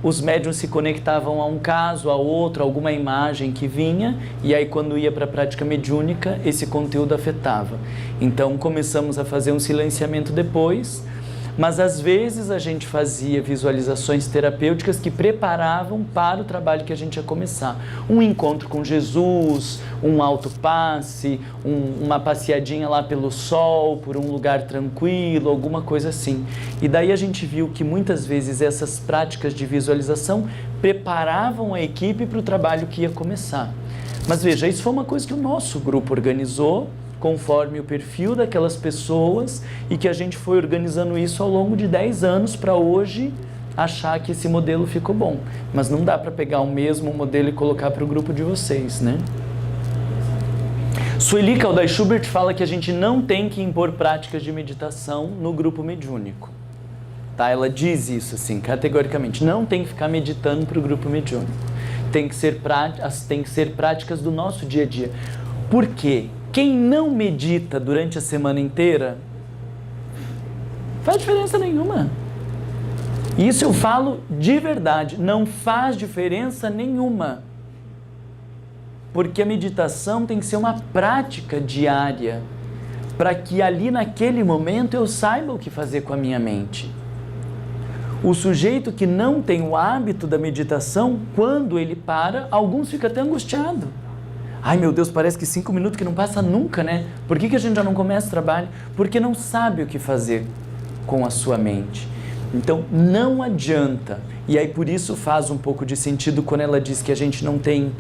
os médiuns se conectavam a um caso, a outro, a alguma imagem que vinha, e aí quando ia para a prática mediúnica, esse conteúdo afetava. Então começamos a fazer um silenciamento depois. Mas às vezes a gente fazia visualizações terapêuticas que preparavam para o trabalho que a gente ia começar. Um encontro com Jesus, um autopasse, uma passeadinha lá pelo sol, por um lugar tranquilo, alguma coisa assim. E daí a gente viu que muitas vezes essas práticas de visualização preparavam a equipe para o trabalho que ia começar. Mas veja, isso foi uma coisa que o nosso grupo organizou, conforme o perfil daquelas pessoas, e que a gente foi organizando isso ao longo de 10 anos para hoje achar que esse modelo ficou bom. Mas não dá para pegar o mesmo modelo e colocar para o grupo de vocês, né? Sueli Kaldai Schubert fala que a gente não tem que impor práticas de meditação no grupo mediúnico. Tá? Ela diz isso assim, categoricamente. Não tem que ficar meditando para o grupo mediúnico. Tem que ser práticas do nosso dia a dia. Por quê? Quem não medita durante a semana inteira, faz diferença nenhuma. Isso eu falo de verdade, não faz diferença nenhuma. Porque a meditação tem que ser uma prática diária, para que ali naquele momento eu saiba o que fazer com a minha mente. O sujeito que não tem o hábito da meditação, quando ele para, alguns ficam até angustiados. Ai meu Deus, parece que 5 minutos que não passa nunca, né? Por que a gente já não começa o trabalho? Porque não sabe o que fazer com a sua mente. Então não adianta. E aí por isso faz um pouco de sentido quando ela diz que a gente não tem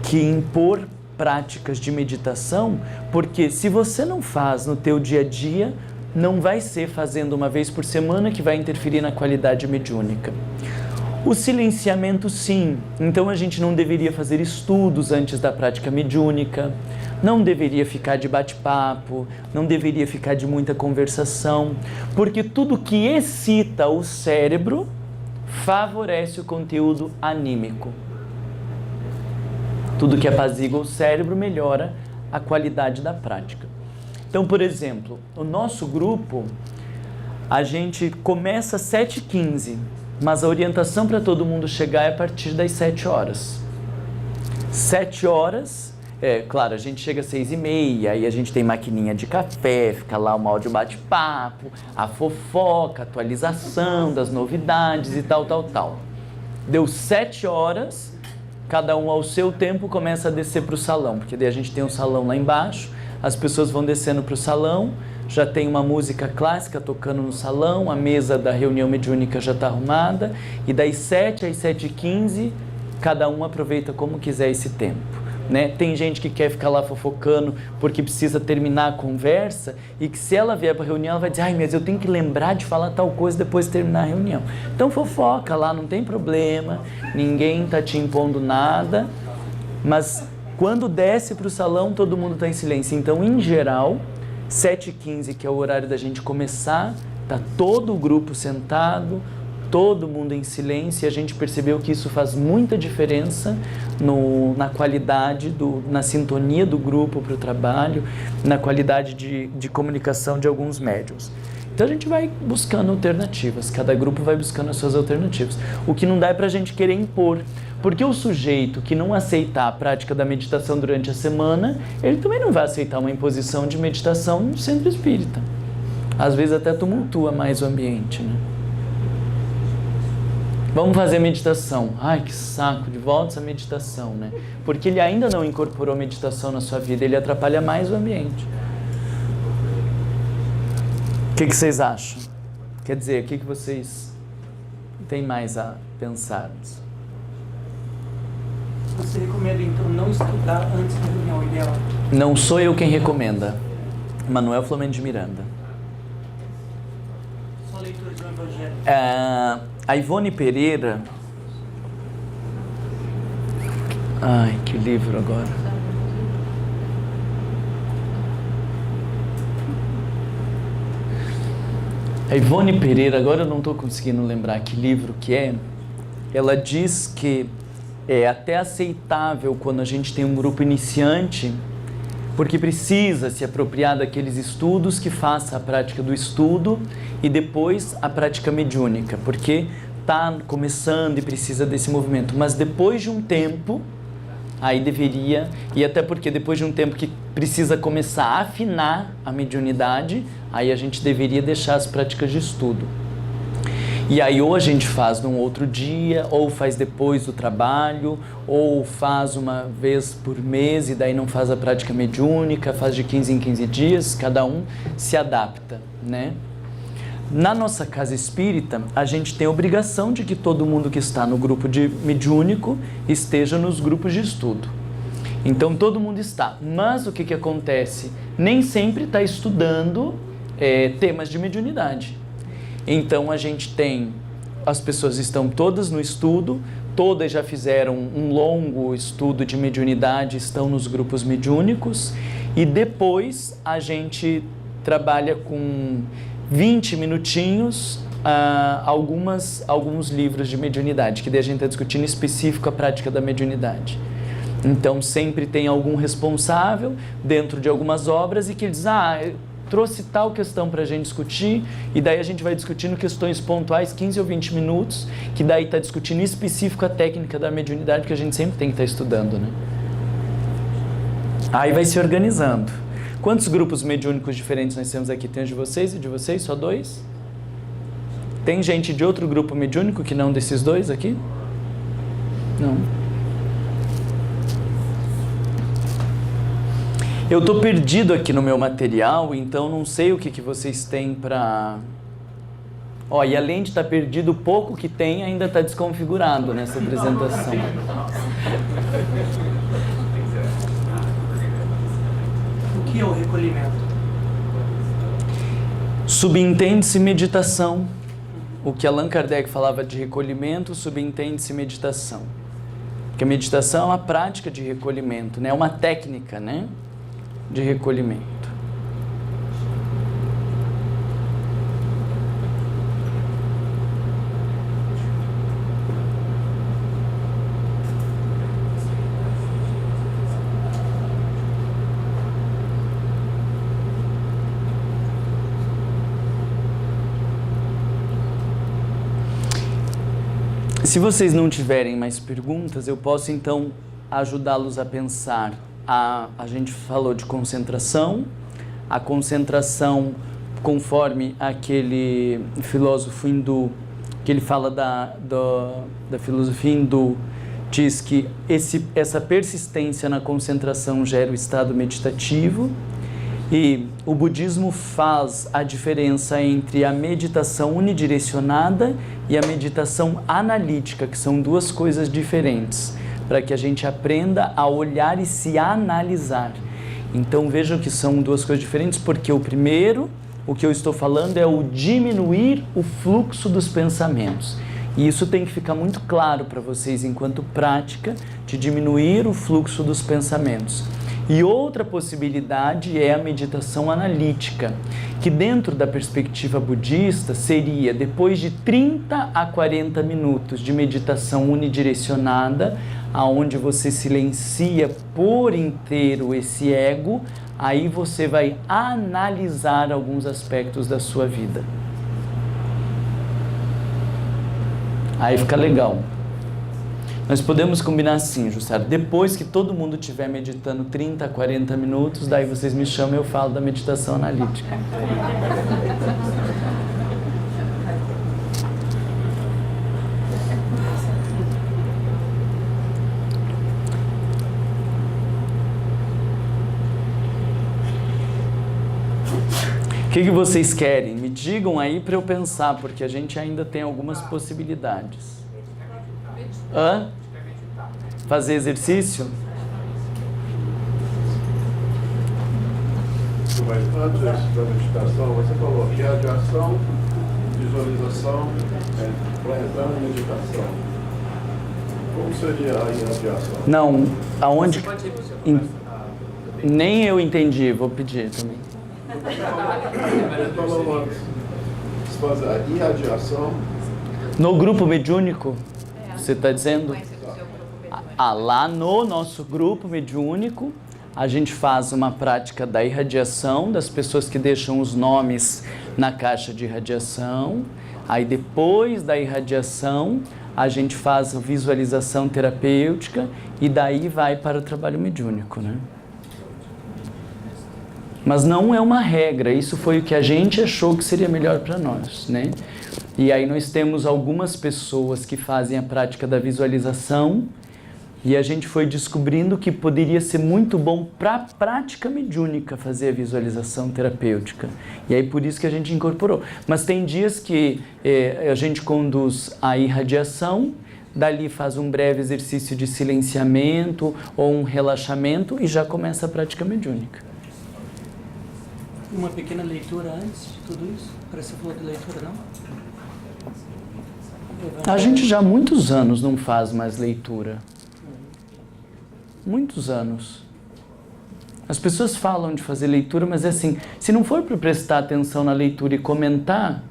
que impor práticas de meditação, porque se você não faz no teu dia a dia, não vai ser fazendo uma vez por semana que vai interferir na qualidade mediúnica. O silenciamento, sim. Então a gente não deveria fazer estudos antes da prática mediúnica, não deveria ficar de bate-papo, não deveria ficar de muita conversação, porque tudo que excita o cérebro favorece o conteúdo anímico. Tudo que apazigua o cérebro melhora a qualidade da prática. Então, por exemplo, o nosso grupo, a gente começa às 7h15, mas a orientação para todo mundo chegar é a partir das 7 horas. 7 horas, claro, a gente chega às 6h30, aí a gente tem maquininha de café, fica lá um áudio bate-papo, a fofoca, atualização das novidades e tal. Deu 7 horas, cada um ao seu tempo começa a descer para o salão, porque daí a gente tem um salão lá embaixo, as pessoas vão descendo para o salão, já tem uma música clássica tocando no salão, a mesa da reunião mediúnica já está arrumada, e das 7 às 7h15, cada um aproveita como quiser esse tempo. Né? Tem gente que quer ficar lá fofocando porque precisa terminar a conversa, e que se ela vier para a reunião, ela vai dizer, ai, mas eu tenho que lembrar de falar tal coisa depois de terminar a reunião. Então fofoca lá, não tem problema, ninguém está te impondo nada, mas quando desce para o salão, todo mundo está em silêncio. Então, em geral, 7h15, que é o horário da gente começar, está todo o grupo sentado, todo mundo em silêncio, e a gente percebeu que isso faz muita diferença na qualidade, na sintonia do grupo para o trabalho, na qualidade de comunicação de alguns médiuns. Então a gente vai buscando alternativas, cada grupo vai buscando as suas alternativas. O que não dá é para a gente querer impor, porque o sujeito que não aceitar a prática da meditação durante a semana, ele também não vai aceitar uma imposição de meditação no centro espírita. Às vezes até tumultua mais o ambiente, né? Vamos fazer meditação. Ai, que saco, de volta essa meditação, né? Porque ele ainda não incorporou meditação na sua vida, ele atrapalha mais o ambiente. O que vocês acham? Quer dizer, o que vocês têm mais a pensar? Você recomenda, então, não estudar antes da reunião ideal? Não sou eu quem recomenda. Manuel Flamengo de Miranda. Só leitura de um evangelho. A Ivone Pereira... Ai, que livro agora. A Ivone Pereira, agora eu não estou conseguindo lembrar que livro que é. Ela diz que é até aceitável quando a gente tem um grupo iniciante, porque precisa se apropriar daqueles estudos, que faça a prática do estudo e depois a prática mediúnica, porque está começando e precisa desse movimento. Mas depois de um tempo, aí deveria, e até porque depois de um tempo que precisa começar a afinar a mediunidade, aí a gente deveria deixar as práticas de estudo. E aí ou a gente faz num outro dia, ou faz depois do trabalho, ou faz uma vez por mês e daí não faz a prática mediúnica, faz de 15 em 15 dias, cada um se adapta, né? Na nossa casa espírita, a gente tem a obrigação de que todo mundo que está no grupo de mediúnico esteja nos grupos de estudo. Então todo mundo está, mas o que acontece? Nem sempre está estudando temas de mediunidade. Então a gente tem, as pessoas estão todas no estudo, todas já fizeram um longo estudo de mediunidade, estão nos grupos mediúnicos, e depois a gente trabalha com 20 minutinhos alguns livros de mediunidade, que daí a gente está discutindo específico a prática da mediunidade. Então sempre tem algum responsável dentro de algumas obras e que diz, trouxe tal questão para a gente discutir, e daí a gente vai discutindo questões pontuais, 15 ou 20 minutos, que daí está discutindo específico a técnica da mediunidade, que a gente sempre tem que estar estudando, né? Aí vai se organizando. Quantos grupos mediúnicos diferentes nós temos aqui? Tem o de vocês e de vocês? Só 2? Tem gente de outro grupo mediúnico que não desses 2 aqui? Não. Eu estou perdido aqui no meu material, então não sei o que vocês têm para... E além de estar perdido, o pouco que tem ainda está desconfigurado nessa apresentação. O que é o recolhimento? Subentende-se meditação. O que Allan Kardec falava de recolhimento, subentende-se meditação. Porque a meditação é uma prática de recolhimento, né? É uma técnica, né? De recolhimento. Se vocês não tiverem mais perguntas, eu posso então ajudá-los a pensar. A gente falou de concentração, a concentração conforme aquele filósofo hindu, que ele fala da filosofia hindu, diz que essa persistência na concentração gera o estado meditativo, e o budismo faz a diferença entre a meditação unidirecionada e a meditação analítica, que são duas coisas diferentes, para que a gente aprenda a olhar e se analisar. Então vejam que são duas coisas diferentes, porque o primeiro, o que eu estou falando é o diminuir o fluxo dos pensamentos. E isso tem que ficar muito claro para vocês enquanto prática de diminuir o fluxo dos pensamentos. E outra possibilidade é a meditação analítica, que dentro da perspectiva budista seria, depois de 30 a 40 minutos de meditação unidirecionada, aonde você silencia por inteiro esse ego, aí você vai analisar alguns aspectos da sua vida. Aí fica legal. Nós podemos combinar assim, Jussara, depois que todo mundo estiver meditando 30 a 40 minutos, daí vocês me chamam e eu falo da meditação analítica. O que vocês querem? Me digam aí para eu pensar, porque a gente ainda tem algumas possibilidades. Hã? Fazer exercício? Mas antes da meditação, você falou que radiação, visualização, planetando e meditação. Como seria a irradiação? Não, aonde... Nem eu entendi, vou pedir também. Você falou antes, você faz a irradiação... No grupo mediúnico? Você está dizendo? Lá no nosso grupo mediúnico, a gente faz uma prática da irradiação, das pessoas que deixam os nomes na caixa de irradiação. Aí depois da irradiação, a gente faz a visualização terapêutica e daí vai para o trabalho mediúnico, né? Mas não é uma regra, isso foi o que a gente achou que seria melhor para nós, né? E aí nós temos algumas pessoas que fazem a prática da visualização e a gente foi descobrindo que poderia ser muito bom para a prática mediúnica fazer a visualização terapêutica. E aí por isso que a gente incorporou. Mas tem dias que a gente conduz a irradiação, dali faz um breve exercício de silenciamento ou um relaxamento e já começa a prática mediúnica. Uma pequena leitura antes de tudo isso? Parece que você falou de leitura, não? A gente já há muitos anos não faz mais leitura. Muitos anos. As pessoas falam de fazer leitura, mas é assim, se não for para prestar atenção na leitura e comentar,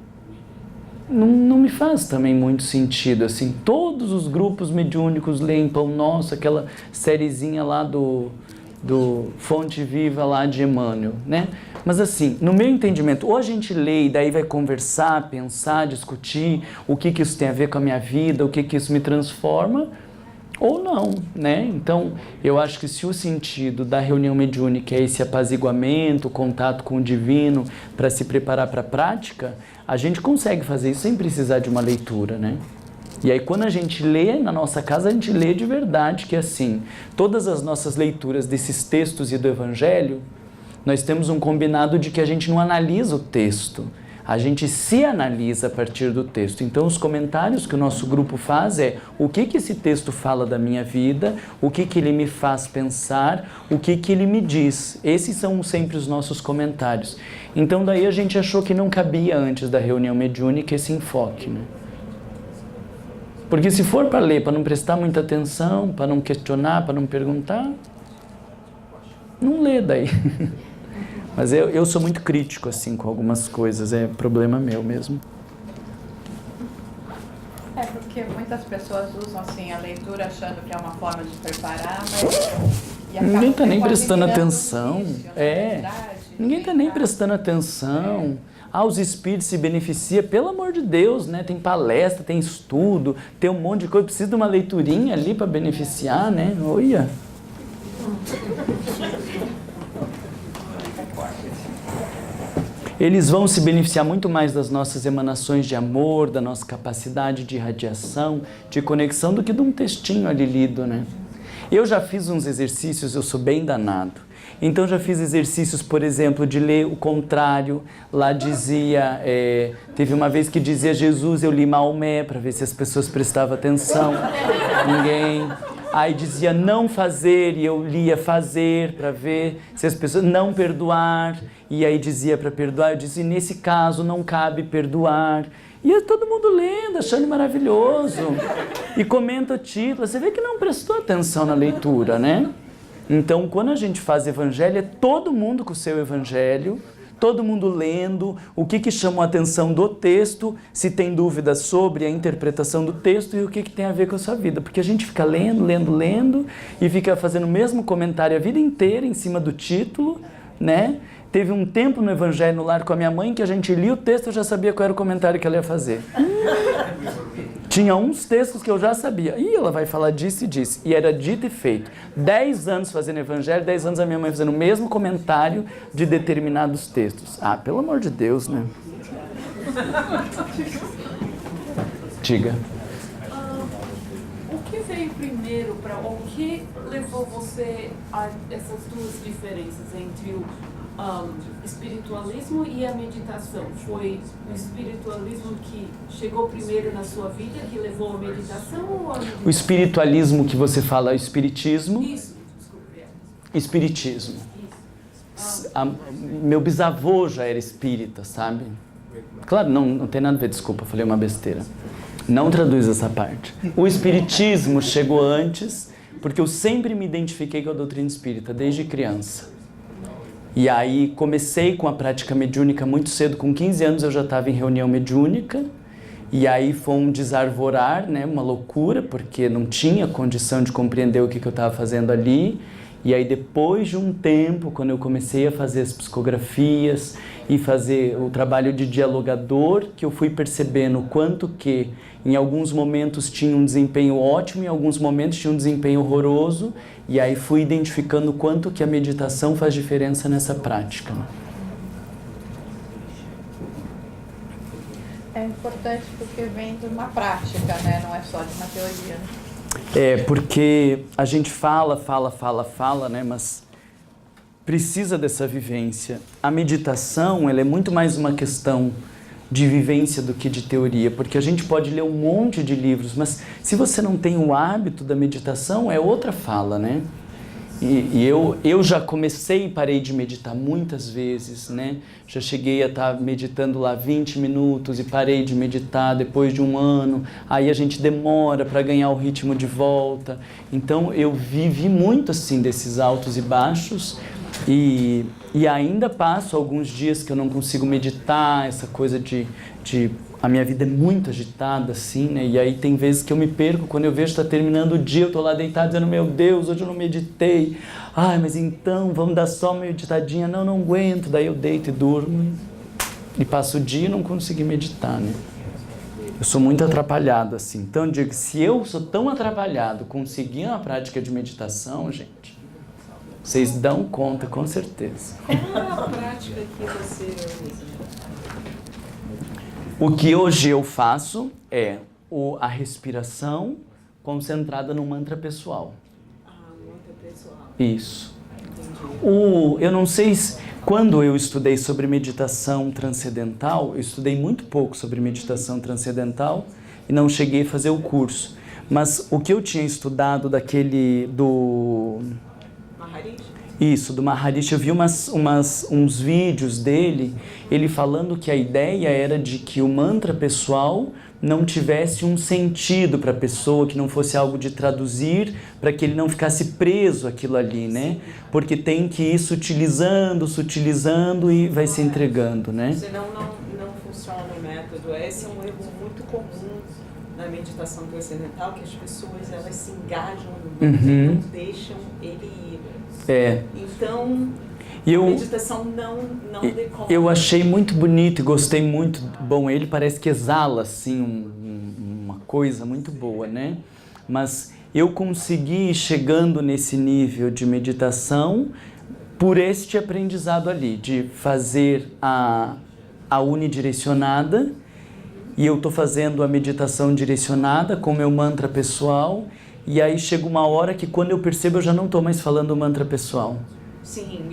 não me faz também muito sentido, assim. Todos os grupos mediúnicos leem Pão Nosso, aquela sériezinha lá do Fonte Viva lá de Emmanuel, né? Mas assim, no meu entendimento, ou a gente lê e daí vai conversar, pensar, discutir o que isso tem a ver com a minha vida, o que isso me transforma, ou não, né? Então, eu acho que se o sentido da reunião mediúnica é esse apaziguamento, contato com o divino, para se preparar para a prática, a gente consegue fazer isso sem precisar de uma leitura, né? E aí quando a gente lê na nossa casa, a gente lê de verdade que assim, todas as nossas leituras desses textos e do Evangelho, nós temos um combinado de que a gente não analisa o texto, a gente se analisa a partir do texto. Então os comentários que o nosso grupo faz é o que esse texto fala da minha vida, o que ele me faz pensar, o que ele me diz. Esses são sempre os nossos comentários. Então daí a gente achou que não cabia antes da reunião mediúnica esse enfoque, né? Porque se for para ler, para não prestar muita atenção, para não questionar, para não perguntar, não lê daí. Mas eu sou muito crítico assim com algumas coisas, é problema meu mesmo. É porque muitas pessoas usam assim a leitura achando que é uma forma de preparar, mas ninguém está nem prestando atenção. Verdade, Ninguém está nem prestando atenção. Os espíritos se beneficiam, pelo amor de Deus, né? Tem palestra, tem estudo, tem um monte de coisa, precisa de uma leiturinha ali para beneficiar, né? Olha. Eles vão se beneficiar muito mais das nossas emanações de amor, da nossa capacidade de irradiação, de conexão, do que de um textinho ali lido, né? Eu já fiz uns exercícios, eu sou bem danado. Então já fiz exercícios, por exemplo, de ler o contrário. Lá dizia, teve uma vez que dizia Jesus, eu li Maomé, para ver se as pessoas prestavam atenção. Ninguém. Aí dizia não fazer, e eu lia fazer, para ver se as pessoas... Não perdoar, e aí dizia para perdoar, eu dizia, nesse caso não cabe perdoar. E todo mundo lendo, achando maravilhoso. E comenta o título, você vê que não prestou atenção na leitura, né? Então, quando a gente faz evangelho, é todo mundo com o seu evangelho, todo mundo lendo, o que chamou a atenção do texto, se tem dúvidas sobre a interpretação do texto e o que tem a ver com a sua vida. Porque a gente fica lendo e fica fazendo o mesmo comentário a vida inteira em cima do título, né? Teve um tempo no Evangelho no Lar com a minha mãe que a gente lia o texto e eu já sabia qual era o comentário que ela ia fazer. Tinha uns textos que eu já sabia. Ih, ela vai falar disso e disso. E era dito e feito. 10 anos fazendo Evangelho, 10 anos a minha mãe fazendo o mesmo comentário de determinados textos. Pelo amor de Deus, né? Diga. O que veio primeiro o que levou você a essas duas diferenças entre o espiritualismo e a meditação? Foi o espiritualismo que chegou primeiro na sua vida, que levou a meditação ou a meditação? O espiritualismo que você fala é o espiritismo? Isso, desculpe. Espiritismo. Meu bisavô já era espírita, sabe? Claro, não tem nada a ver, desculpa, falei uma besteira. Não traduz essa parte. O espiritismo chegou antes, porque eu sempre me identifiquei com a doutrina espírita, desde criança. E aí comecei com a prática mediúnica muito cedo, com 15 anos eu já estava em reunião mediúnica, e aí foi um desarvorar, né, uma loucura, porque não tinha condição de compreender o que eu estava fazendo ali. E aí depois de um tempo, quando eu comecei a fazer as psicografias e fazer o trabalho de dialogador, que eu fui percebendo o quanto que em alguns momentos tinha um desempenho ótimo, em alguns momentos tinha um desempenho horroroso, e aí fui identificando o quanto que a meditação faz diferença nessa prática. É importante porque vem de uma prática, né? Não é só de uma teoria. Né? É, porque a gente fala, né? Mas precisa dessa vivência. A meditação, ela é muito mais uma questão de vivência do que de teoria, porque a gente pode ler um monte de livros, mas se você não tem o hábito da meditação, é outra fala, né? E eu já comecei e parei de meditar muitas vezes, né? Já cheguei a estar meditando lá 20 minutos e parei de meditar depois de um ano. Aí a gente demora para ganhar o ritmo de volta. Então eu vivi muito assim desses altos e baixos e ainda passo alguns dias que eu não consigo meditar, essa coisa de a minha vida é muito agitada, assim, né? E aí tem vezes que eu me perco, quando eu vejo que está terminando o dia, eu estou lá deitado dizendo, meu Deus, hoje eu não meditei. Ai, mas então, vamos dar só uma meditadinha. Não aguento. Daí eu deito e durmo. E passo o dia e não consegui meditar, né? Eu sou muito atrapalhado, assim. Então eu digo, se eu sou tão atrapalhado, conseguir uma prática de meditação, gente, vocês dão conta, com certeza. Qual é a prática que você usa? O que hoje eu faço é a respiração concentrada no mantra pessoal. Mantra pessoal. Isso. Eu não sei se... Quando eu estudei sobre meditação transcendental, eu estudei muito pouco sobre meditação transcendental e não cheguei a fazer o curso. Mas o que eu tinha estudado do Maharishi? Isso, do Maharishi, eu vi uns vídeos dele, ele falando que a ideia era de que o mantra pessoal não tivesse um sentido para a pessoa, que não fosse algo de traduzir, para que ele não ficasse preso àquilo ali, né? Porque tem que ir sutilizando e vai se entregando, né? Senão não funciona o método. Esse é um erro muito comum na meditação transcendental, que as pessoas elas se engajam no mantra e não deixam ele ir. Então, a meditação não decola. Eu achei muito bonito e gostei muito. Bom, ele parece que exala, assim, uma coisa muito boa, né? Mas eu consegui ir chegando nesse nível de meditação por este aprendizado ali, de fazer a unidirecionada, e eu estou fazendo a meditação direcionada com o meu mantra pessoal. E aí chega uma hora que quando eu percebo eu já não estou mais falando o mantra pessoal. Sim,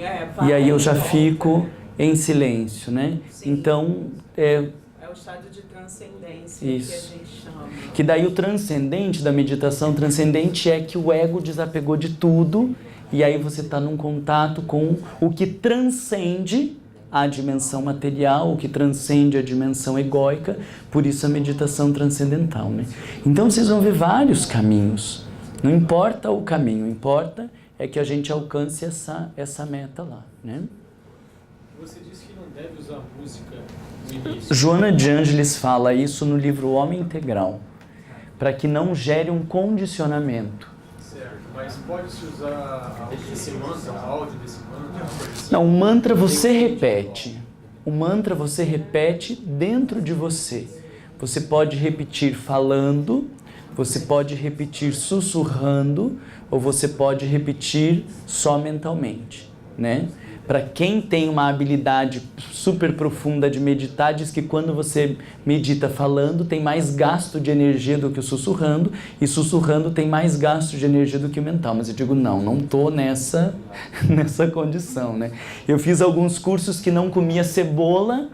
e aí eu já fico em silêncio, né? Sim. Então... É o estado de transcendência. Isso. Que a gente chama. Que daí o transcendente da meditação transcendente é que o ego desapegou de tudo e aí você está num contato com o que transcende a dimensão material, o que transcende a dimensão egóica, por isso a meditação transcendental, né? Então vocês vão ver vários caminhos. Não importa o caminho, importa é que a gente alcance essa meta lá, né? Você disse que não deve usar música no início. Joana de Ângeles fala isso no livro Homem Integral, para que não gere um condicionamento. Certo, mas pode-se usar esse mantra, o áudio desse mantra? Não, o mantra você repete. O mantra você repete dentro de você. Você pode repetir falando, você pode repetir sussurrando, ou você pode repetir só mentalmente, né? Para quem tem uma habilidade super profunda de meditar, diz que quando você medita falando, tem mais gasto de energia do que o sussurrando, e sussurrando tem mais gasto de energia do que o mental. Mas eu digo, não estou nessa condição, né? Eu fiz alguns cursos que não comia cebola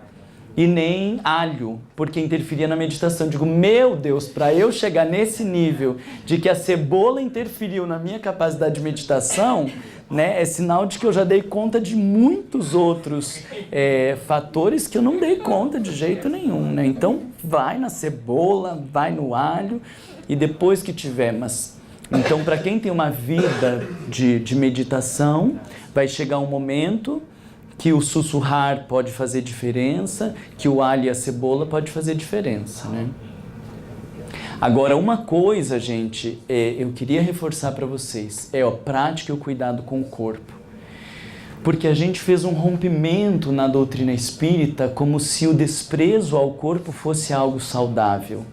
e nem alho, porque interferia na meditação. Eu digo, meu Deus, para eu chegar nesse nível de que a cebola interferiu na minha capacidade de meditação, né, é sinal de que eu já dei conta de muitos outros fatores que eu não dei conta de jeito nenhum, né? Então, vai na cebola, vai no alho, e depois que tiver, então, para quem tem uma vida de meditação, vai chegar um momento que o sussurrar pode fazer diferença, que o alho e a cebola pode fazer diferença, né? Agora, uma coisa, gente, eu queria reforçar para vocês, a prática e o cuidado com o corpo. Porque a gente fez um rompimento na doutrina espírita como se o desprezo ao corpo fosse algo saudável.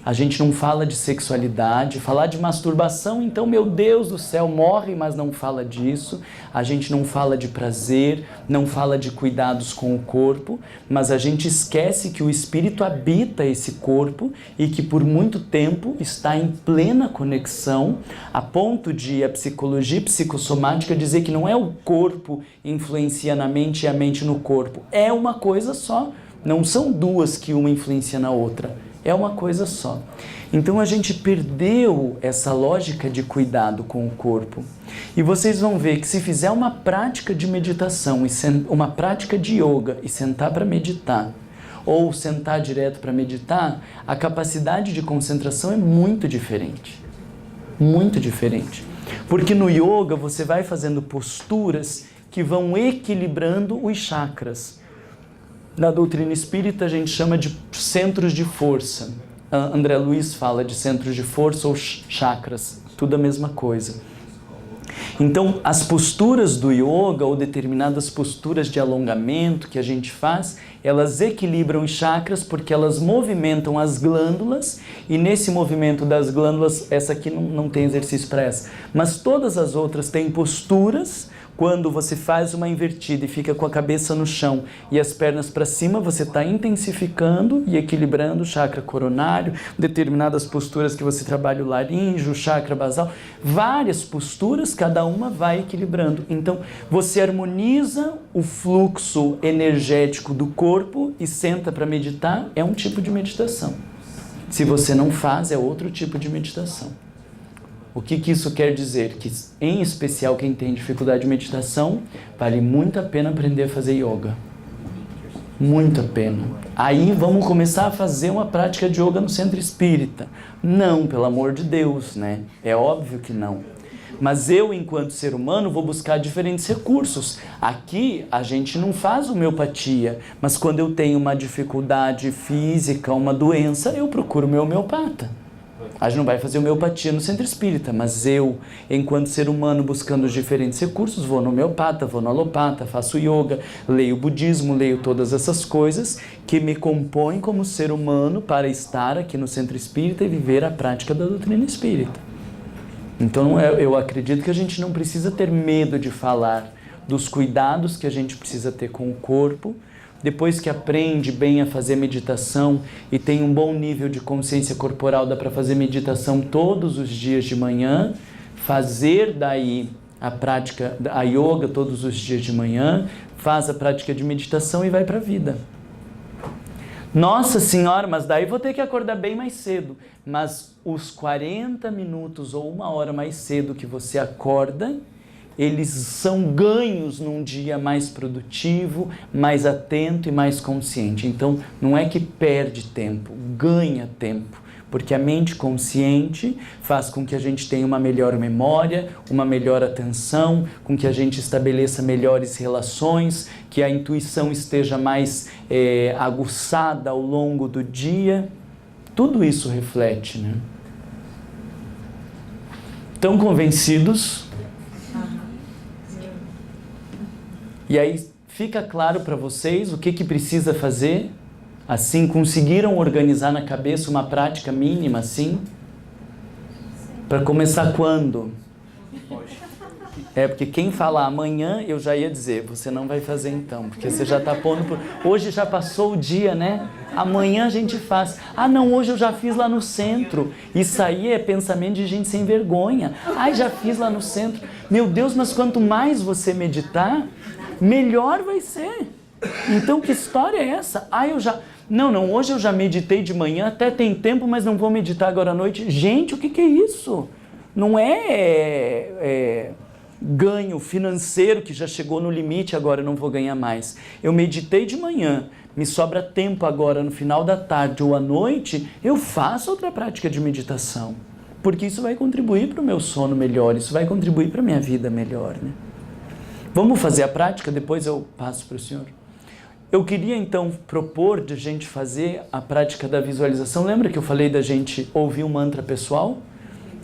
A gente não fala de sexualidade, falar de masturbação, então, meu Deus do céu, morre, mas não fala disso. A gente não fala de prazer, não fala de cuidados com o corpo, mas a gente esquece que o espírito habita esse corpo e que por muito tempo está em plena conexão, a ponto de a psicologia psicossomática dizer que não é o corpo influencia na mente e a mente no corpo. É uma coisa só, não são duas que uma influencia na outra. É uma coisa só. Então a gente perdeu essa lógica de cuidado com o corpo. E vocês vão ver que se fizer uma prática de meditação, uma prática de yoga e sentar para meditar, ou sentar direto para meditar, a capacidade de concentração é muito diferente. Muito diferente. Porque no yoga você vai fazendo posturas que vão equilibrando os chakras. Na doutrina espírita a gente chama de centros de força. André Luiz fala de centros de força ou chakras, tudo a mesma coisa. Então, as posturas do yoga ou determinadas posturas de alongamento que a gente faz, elas equilibram os chakras porque elas movimentam as glândulas e nesse movimento das glândulas, essa aqui não tem exercício para essa, mas todas as outras têm posturas. Quando você faz uma invertida e fica com a cabeça no chão e as pernas para cima, você está intensificando e equilibrando o chakra coronário, determinadas posturas que você trabalha o laríngeo, o chakra basal, várias posturas, cada uma vai equilibrando. Então, você harmoniza o fluxo energético do corpo e senta para meditar, é um tipo de meditação. Se você não faz, é outro tipo de meditação. O que isso quer dizer? Que, em especial, quem tem dificuldade de meditação, vale muito a pena aprender a fazer yoga. Muito a pena. Aí vamos começar a fazer uma prática de yoga no centro espírita. Não, pelo amor de Deus, né? É óbvio que não. Mas eu, enquanto ser humano, vou buscar diferentes recursos. Aqui, a gente não faz homeopatia, mas quando eu tenho uma dificuldade física, uma doença, eu procuro meu homeopata. A gente não vai fazer homeopatia no centro espírita, mas eu, enquanto ser humano, buscando os diferentes recursos, vou no homeopata, vou no alopata, faço yoga, leio budismo, leio todas essas coisas que me compõem como ser humano para estar aqui no centro espírita e viver a prática da doutrina espírita. Então eu acredito que a gente não precisa ter medo de falar dos cuidados que a gente precisa ter com o corpo. Depois que aprende bem a fazer meditação e tem um bom nível de consciência corporal, dá para fazer meditação todos os dias de manhã, fazer daí a prática, a yoga todos os dias de manhã, faz a prática de meditação e vai para a vida. Nossa Senhora, mas daí vou ter que acordar bem mais cedo. Mas os 40 minutos ou 1 hora mais cedo que você acorda, eles são ganhos num dia mais produtivo, mais atento e mais consciente. Então, não é que perde tempo, ganha tempo. Porque a mente consciente faz com que a gente tenha uma melhor memória, uma melhor atenção, com que a gente estabeleça melhores relações, que a intuição esteja mais aguçada ao longo do dia. Tudo isso reflete, né? Estão convencidos? E aí fica claro para vocês o que precisa fazer? Assim, conseguiram organizar na cabeça uma prática mínima, assim? Para começar quando? Porque quem fala amanhã, eu já ia dizer, você não vai fazer então, porque você já está pondo... Hoje já passou o dia, né? Amanhã a gente faz. Ah, não, hoje eu já fiz lá no centro. Isso aí é pensamento de gente sem vergonha. Ai, já fiz lá no centro. Meu Deus, mas quanto mais você meditar, melhor vai ser. Então, que história é essa? Ah, eu já... Não, hoje eu já meditei de manhã, até tem tempo, mas não vou meditar agora à noite. Gente, o que é isso? Não é ganho financeiro que já chegou no limite, agora eu não vou ganhar mais. Eu meditei de manhã, me sobra tempo agora no final da tarde ou à noite, eu faço outra prática de meditação. Porque isso vai contribuir para o meu sono melhor, isso vai contribuir para a minha vida melhor, né? Vamos fazer a prática, depois eu passo para o senhor. Eu queria então propor de a gente fazer a prática da visualização. Lembra que eu falei da gente ouvir um mantra pessoal?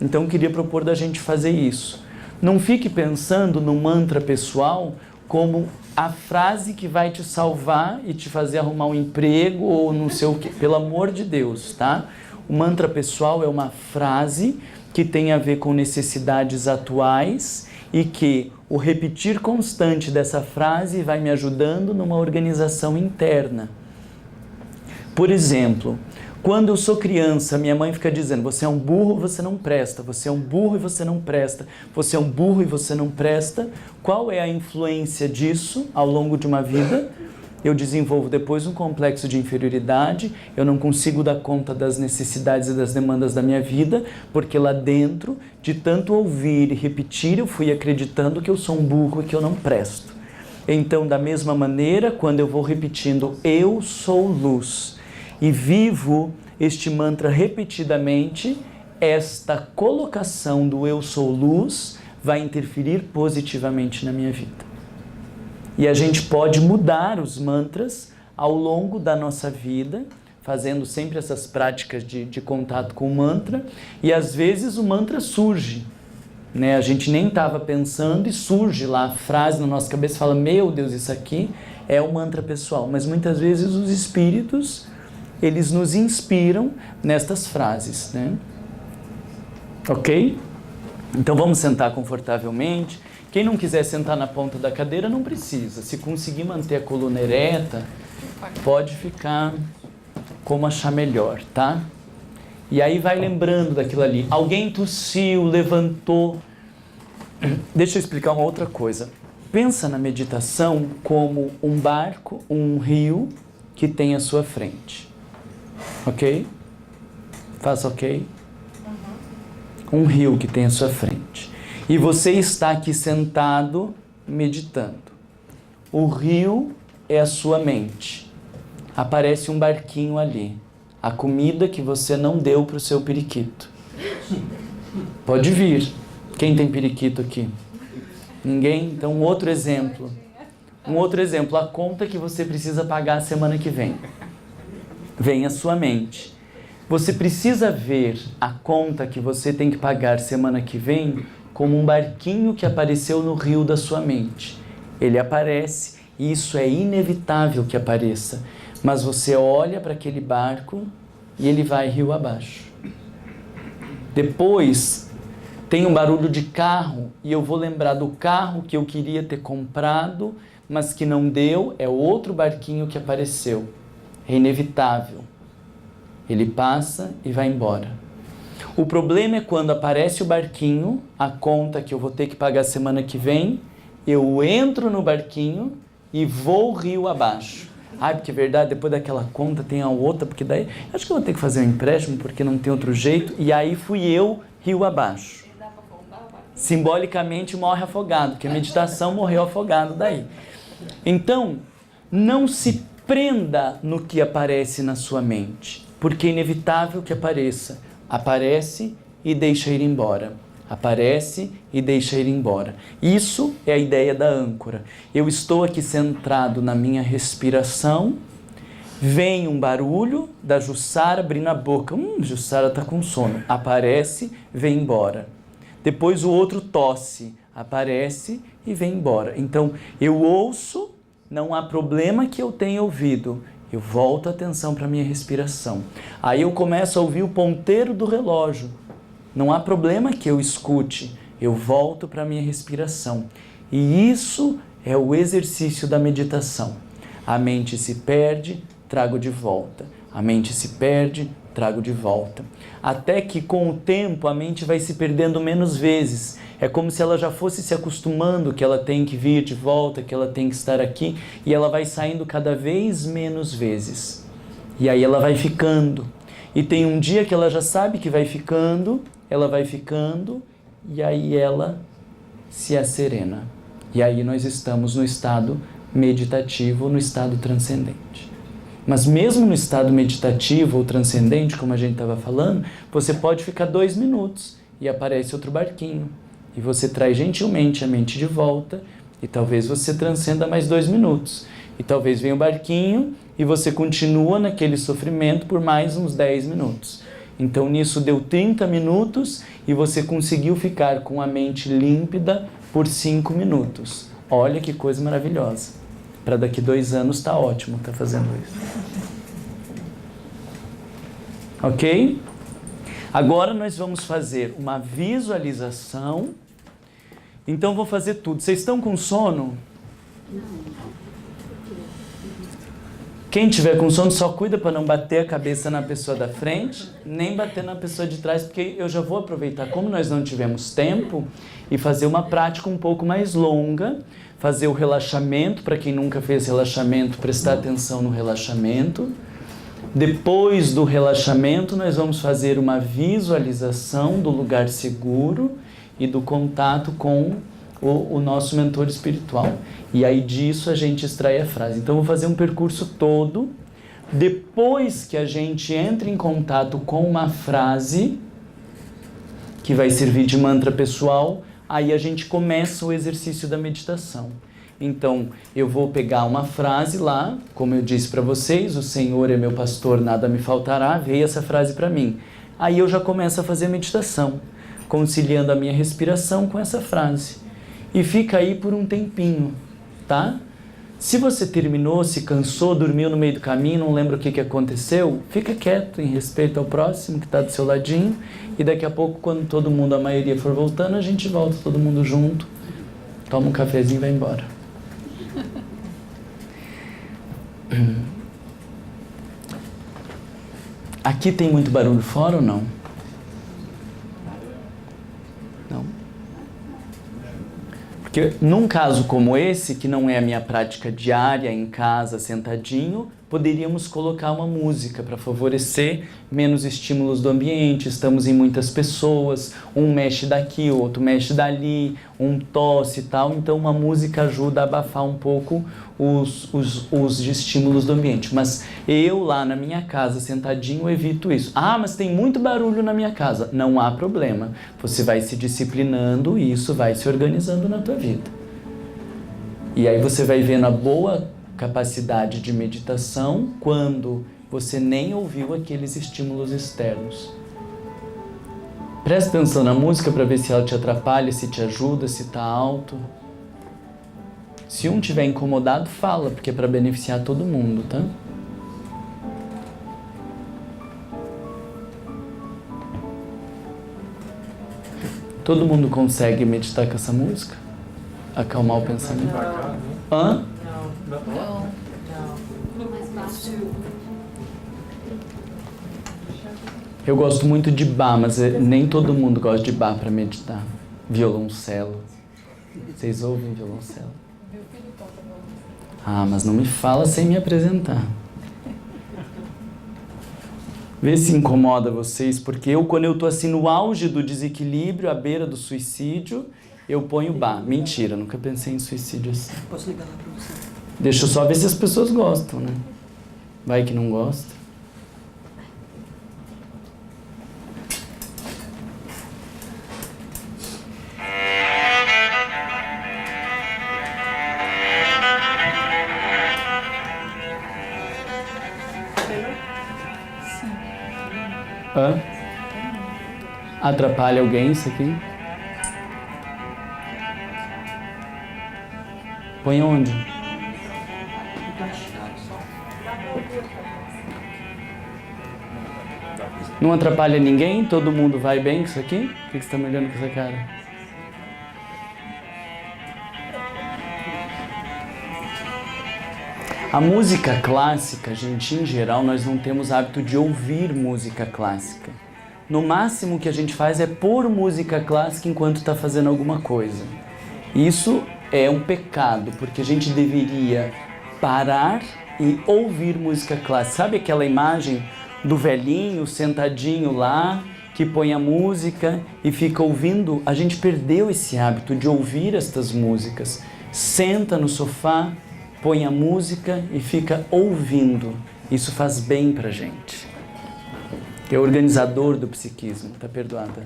Então eu queria propor da gente fazer isso. Não fique pensando no mantra pessoal como a frase que vai te salvar e te fazer arrumar um emprego ou não sei o quê. Pelo amor de Deus, tá? O mantra pessoal é uma frase que tem a ver com necessidades atuais e que o repetir constante dessa frase vai me ajudando numa organização interna. Por exemplo, quando eu sou criança, minha mãe fica dizendo: você é um burro, você não presta, você é um burro e você não presta, você é um burro e você não presta. Qual é a influência disso ao longo de uma vida? Eu desenvolvo depois um complexo de inferioridade, eu não consigo dar conta das necessidades e das demandas da minha vida, porque lá dentro, de tanto ouvir e repetir, eu fui acreditando que eu sou um burro e que eu não presto. Então, da mesma maneira, quando eu vou repetindo eu sou luz e vivo este mantra repetidamente, esta colocação do eu sou luz vai interferir positivamente na minha vida. E a gente pode mudar os mantras ao longo da nossa vida, fazendo sempre essas práticas de contato com o mantra, e às vezes o mantra surge, né? A gente nem estava pensando e surge lá a frase na nossa cabeça e fala: meu Deus, isso aqui é o mantra pessoal. Mas muitas vezes os espíritos, eles nos inspiram nestas frases, né? Ok? Então vamos sentar confortavelmente. Quem não quiser sentar na ponta da cadeira não precisa. Se conseguir manter a coluna ereta, pode ficar como achar melhor, tá? E aí vai lembrando daquilo ali. Alguém tossiu, levantou. Deixa eu explicar uma outra coisa. Pensa na meditação como um barco, um rio que tem à sua frente. Ok? Faça ok? Um rio que tem à sua frente. E você está aqui sentado, meditando. O rio é a sua mente. Aparece um barquinho ali. A comida que você não deu para o seu periquito. Pode vir. Quem tem periquito aqui? Ninguém? Então, um outro exemplo. A conta que você precisa pagar a semana que vem. Vem à sua mente. Você precisa ver a conta que você tem que pagar semana que vem como um barquinho que apareceu no rio da sua mente. Ele aparece e isso é inevitável que apareça. Mas você olha para aquele barco e ele vai rio abaixo. Depois tem um barulho de carro e eu vou lembrar do carro que eu queria ter comprado, mas que não deu, é outro barquinho que apareceu. É inevitável. Ele passa e vai embora. O problema é quando aparece o barquinho, a conta que eu vou ter que pagar semana que vem, eu entro no barquinho e vou rio abaixo. Porque é verdade, depois daquela conta tem a outra, porque daí acho que eu vou ter que fazer um empréstimo porque não tem outro jeito, e aí fui eu rio abaixo. Simbolicamente morre afogado, porque a meditação morreu afogado daí. Então, não se prenda no que aparece na sua mente, porque é inevitável que apareça. Aparece e deixa ir embora. Aparece e deixa ir embora. Isso é a ideia da âncora. Eu estou aqui centrado na minha respiração, vem um barulho da Jussara abrindo a boca. Jussara está com sono. Aparece, vem embora. Depois o outro tosse, aparece e vem embora. Então eu ouço, não há problema que eu tenha ouvido. Eu volto a atenção para a minha respiração. Aí eu começo a ouvir o ponteiro do relógio. Não há problema que eu escute. Eu volto para a minha respiração. E isso é o exercício da meditação. A mente se perde, trago de volta. A mente se perde, trago de volta. Até que com o tempo a mente vai se perdendo menos vezes. É como se ela já fosse se acostumando que ela tem que vir de volta, que ela tem que estar aqui, e ela vai saindo cada vez menos vezes. E aí ela vai ficando. E tem um dia que ela já sabe que vai ficando, e aí ela se asserena. E aí nós estamos no estado meditativo, no estado transcendente. Mas mesmo no estado meditativo ou transcendente, como a gente estava falando, você pode ficar 2 minutos e aparece outro barquinho. E você traz gentilmente a mente de volta e talvez você transcenda mais 2 minutos. E talvez venha o barquinho e você continua naquele sofrimento por mais uns 10 minutos. Então nisso deu 30 minutos e você conseguiu ficar com a mente límpida por 5 minutos. Olha que coisa maravilhosa. Para daqui 2 anos tá ótimo, tá fazendo isso. Ok? Agora nós vamos fazer uma visualização. Então vou fazer tudo. Vocês estão com sono? Quem tiver com sono, só cuida para não bater a cabeça na pessoa da frente, nem bater na pessoa de trás, porque eu já vou aproveitar, como nós não tivemos tempo, e fazer uma prática um pouco mais longa, fazer o relaxamento, para quem nunca fez relaxamento, prestar atenção no relaxamento. Depois do relaxamento, nós vamos fazer uma visualização do lugar seguro e do contato com o nosso mentor espiritual. E aí disso a gente extrai a frase. Então eu vou fazer um percurso todo. Depois que a gente entra em contato com uma frase, que vai servir de mantra pessoal, aí a gente começa o exercício da meditação. Então eu vou pegar uma frase lá, como eu disse para vocês, o Senhor é meu pastor, nada me faltará, veio essa frase para mim. Aí eu já começo a fazer meditação, conciliando a minha respiração com essa frase. E fica aí por um tempinho, tá? Se você terminou, se cansou, dormiu no meio do caminho, não lembra o que aconteceu, fica quieto em respeito ao próximo que está do seu ladinho. E daqui a pouco, quando todo mundo, a maioria for voltando, a gente volta todo mundo junto, toma um cafezinho e vai embora. Aqui tem muito barulho fora ou não? Não? Porque num caso como esse, que não é a minha prática diária em casa, sentadinho, poderíamos colocar uma música para favorecer menos estímulos do ambiente. Estamos em muitas pessoas, um mexe daqui, o outro mexe dali, um tosse e tal. Então uma música ajuda a abafar um pouco os estímulos do ambiente. Mas eu lá na minha casa, sentadinho, evito isso. Ah, mas tem muito barulho na minha casa. Não há problema. Você vai se disciplinando e isso vai se organizando na tua vida. E aí você vai vendo a boa capacidade de meditação quando você nem ouviu aqueles estímulos externos. Presta atenção na música para ver se ela te atrapalha, se te ajuda, se está alto. Se um tiver incomodado, fala, porque é para beneficiar todo mundo, tá? Todo mundo consegue meditar com essa música? Acalmar o pensamento? Hã? Não. Eu gosto muito de Bach, mas nem todo mundo gosta de Bach para meditar. Violoncelo. Vocês ouvem violoncelo? Ah, mas não me fala sem me apresentar. Vê se incomoda vocês, porque quando eu tô assim no auge do desequilíbrio, à beira do suicídio, eu ponho Bach. Mentira, nunca pensei em suicídio assim. Posso ligar lá para você? Deixa eu só ver se as pessoas gostam, né? Vai que não gosta. Hã? Atrapalha alguém isso aqui? Põe onde? Não atrapalha ninguém? Todo mundo vai bem com isso aqui? Por que você está me olhando com essa cara? A música clássica, gente, em geral, nós não temos hábito de ouvir música clássica. No máximo que a gente faz é pôr música clássica enquanto está fazendo alguma coisa. Isso é um pecado, porque a gente deveria parar e ouvir música clássica. Sabe aquela imagem do velhinho sentadinho lá, que põe a música e fica ouvindo? A gente perdeu esse hábito de ouvir estas músicas. Senta no sofá, põe a música e fica ouvindo. Isso faz bem pra gente. É o organizador do psiquismo. Tá perdoada.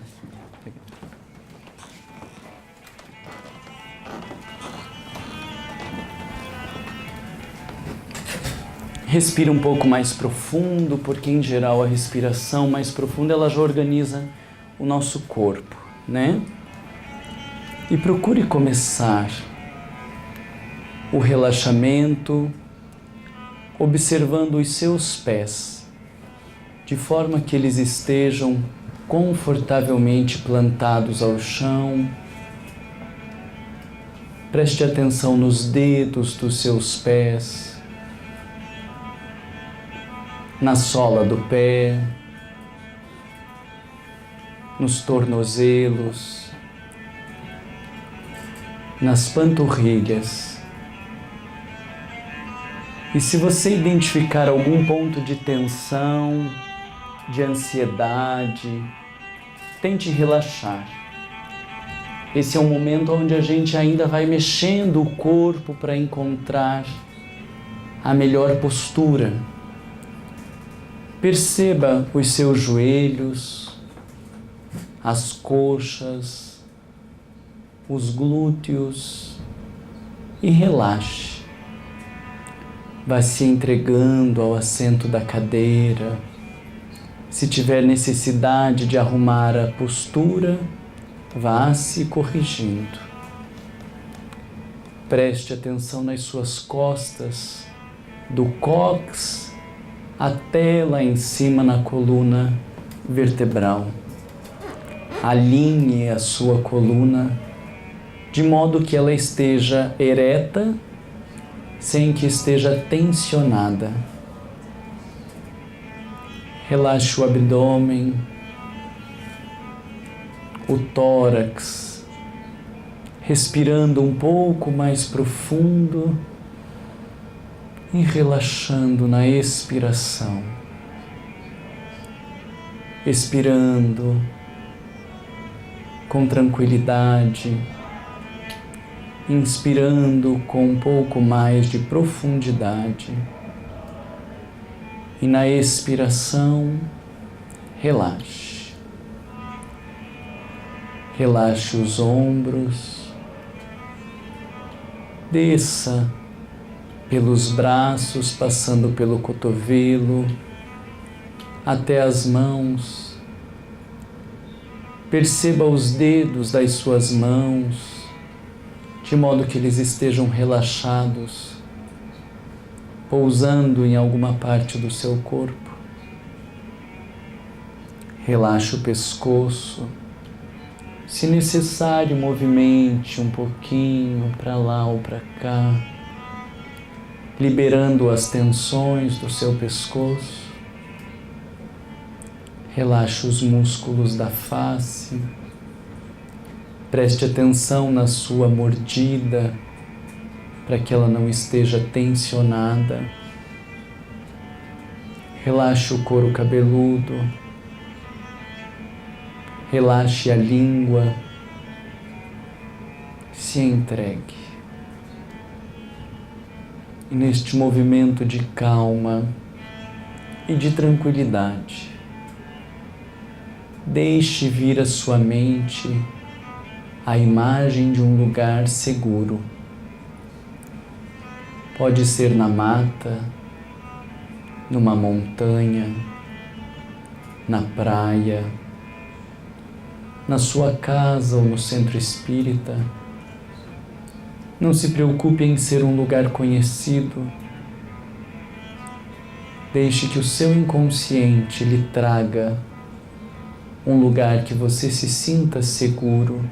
Respira um pouco mais profundo, porque em geral a respiração mais profunda ela já organiza o nosso corpo, né? E procure começar o relaxamento, observando os seus pés, de forma que eles estejam confortavelmente plantados ao chão. Preste atenção nos dedos dos seus pés, na sola do pé, nos tornozelos, nas panturrilhas. E se você identificar algum ponto de tensão, de ansiedade, tente relaxar. Esse é um momento onde a gente ainda vai mexendo o corpo para encontrar a melhor postura. Perceba os seus joelhos, as coxas, os glúteos e relaxe. Vá se entregando ao assento da cadeira. Se tiver necessidade de arrumar a postura, vá se corrigindo. Preste atenção nas suas costas, do cóccix até lá em cima na coluna vertebral. Alinhe a sua coluna de modo que ela esteja ereta, sem que esteja tensionada. Relaxe o abdômen, o tórax, respirando um pouco mais profundo e relaxando na expiração. Expirando com tranquilidade, inspirando com um pouco mais de profundidade. E na expiração, relaxe. Relaxe os ombros, desça pelos braços, passando pelo cotovelo, até as mãos. Perceba os dedos das suas mãos, de modo que eles estejam relaxados, pousando em alguma parte do seu corpo. Relaxe o pescoço. Se necessário, movimente um pouquinho para lá ou para cá, liberando as tensões do seu pescoço. Relaxe os músculos da face. Preste atenção na sua mordida, para que ela não esteja tensionada. Relaxe o couro cabeludo. Relaxe a língua. Se entregue. E neste movimento de calma e de tranquilidade, deixe vir à sua mente a imagem de um lugar seguro. Pode ser na mata, numa montanha, na praia, na sua casa ou no centro espírita. Não se preocupe em ser um lugar conhecido. Deixe que o seu inconsciente lhe traga um lugar que você se sinta seguro.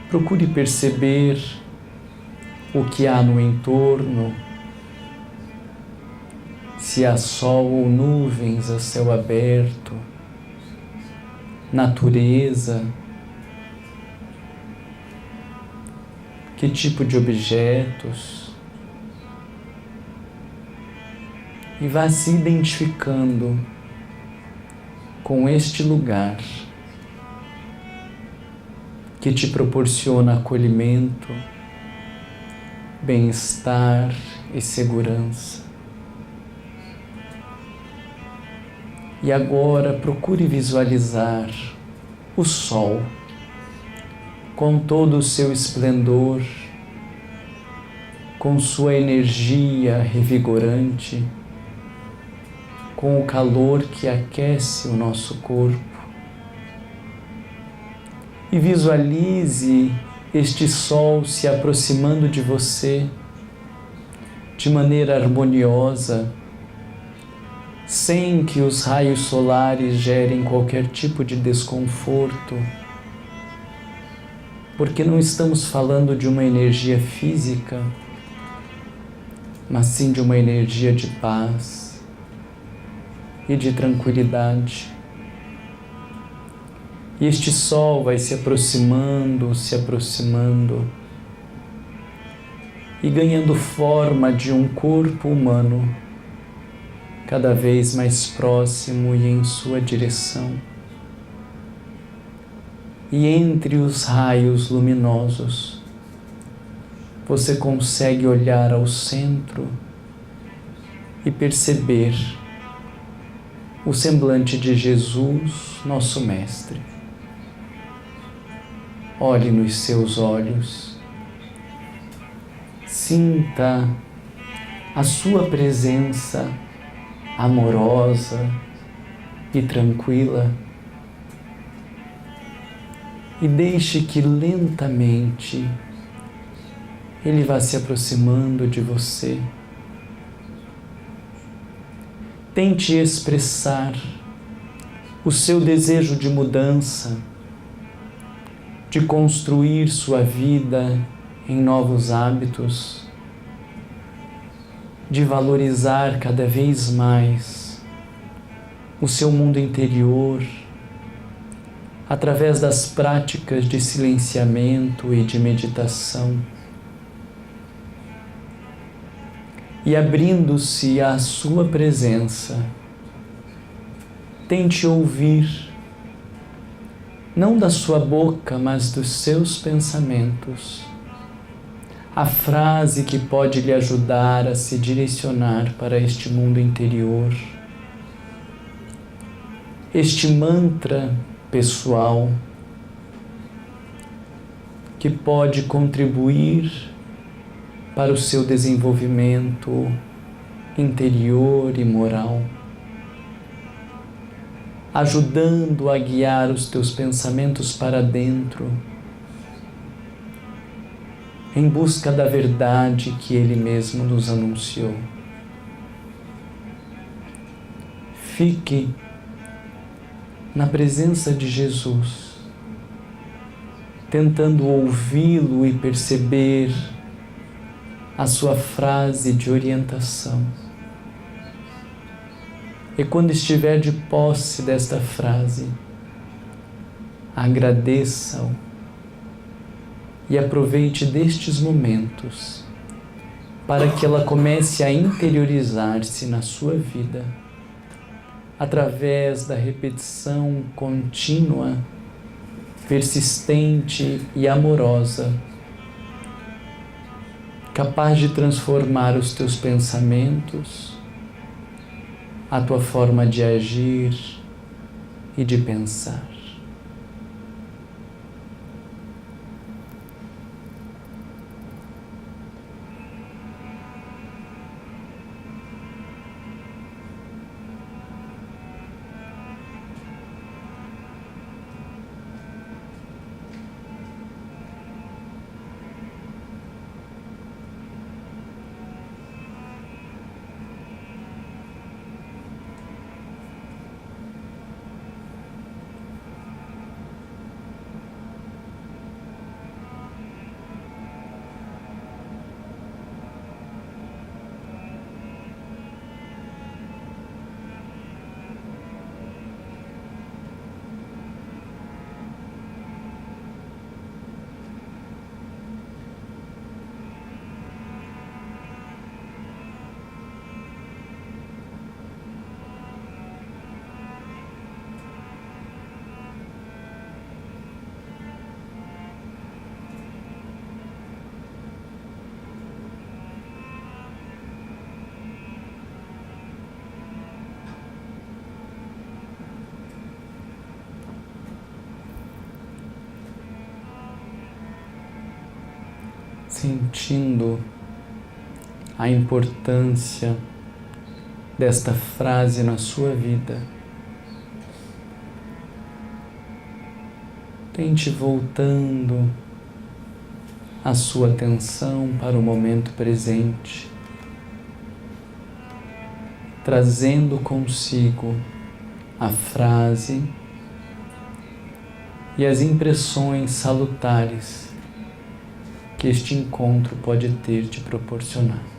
Procure perceber o que há no entorno, se há sol ou nuvens a céu aberto, natureza, que tipo de objetos, e vá se identificando com este lugar que te proporciona acolhimento, bem-estar e segurança. E agora procure visualizar o sol com todo o seu esplendor, com sua energia revigorante, com o calor que aquece o nosso corpo. E visualize este sol se aproximando de você de maneira harmoniosa, sem que os raios solares gerem qualquer tipo de desconforto, porque não estamos falando de uma energia física, mas sim de uma energia de paz e de tranquilidade. E este sol vai se aproximando e ganhando forma de um corpo humano cada vez mais próximo e em sua direção. E entre os raios luminosos, você consegue olhar ao centro e perceber o semblante de Jesus, nosso Mestre. Olhe nos seus olhos, sinta a sua presença amorosa e tranquila e deixe que lentamente Ele vá se aproximando de você. Tente expressar o seu desejo de mudança, de construir sua vida em novos hábitos, de valorizar cada vez mais o seu mundo interior através das práticas de silenciamento e de meditação. E abrindo-se à sua presença, tente ouvir, não da sua boca, mas dos seus pensamentos, a frase que pode lhe ajudar a se direcionar para este mundo interior, este mantra pessoal que pode contribuir para o seu desenvolvimento interior e moral, ajudando a guiar os teus pensamentos para dentro, em busca da verdade que Ele mesmo nos anunciou. Fique na presença de Jesus, tentando ouvi-lo e perceber a sua frase de orientação. E quando estiver de posse desta frase, agradeça-o e aproveite destes momentos para que ela comece a interiorizar-se na sua vida através da repetição contínua, persistente e amorosa, capaz de transformar os teus pensamentos, a tua forma de agir e de pensar. Sentindo a importância desta frase na sua vida, tente voltando a sua atenção para o momento presente, trazendo consigo a frase e as impressões salutares que este encontro pode ter te proporcionado.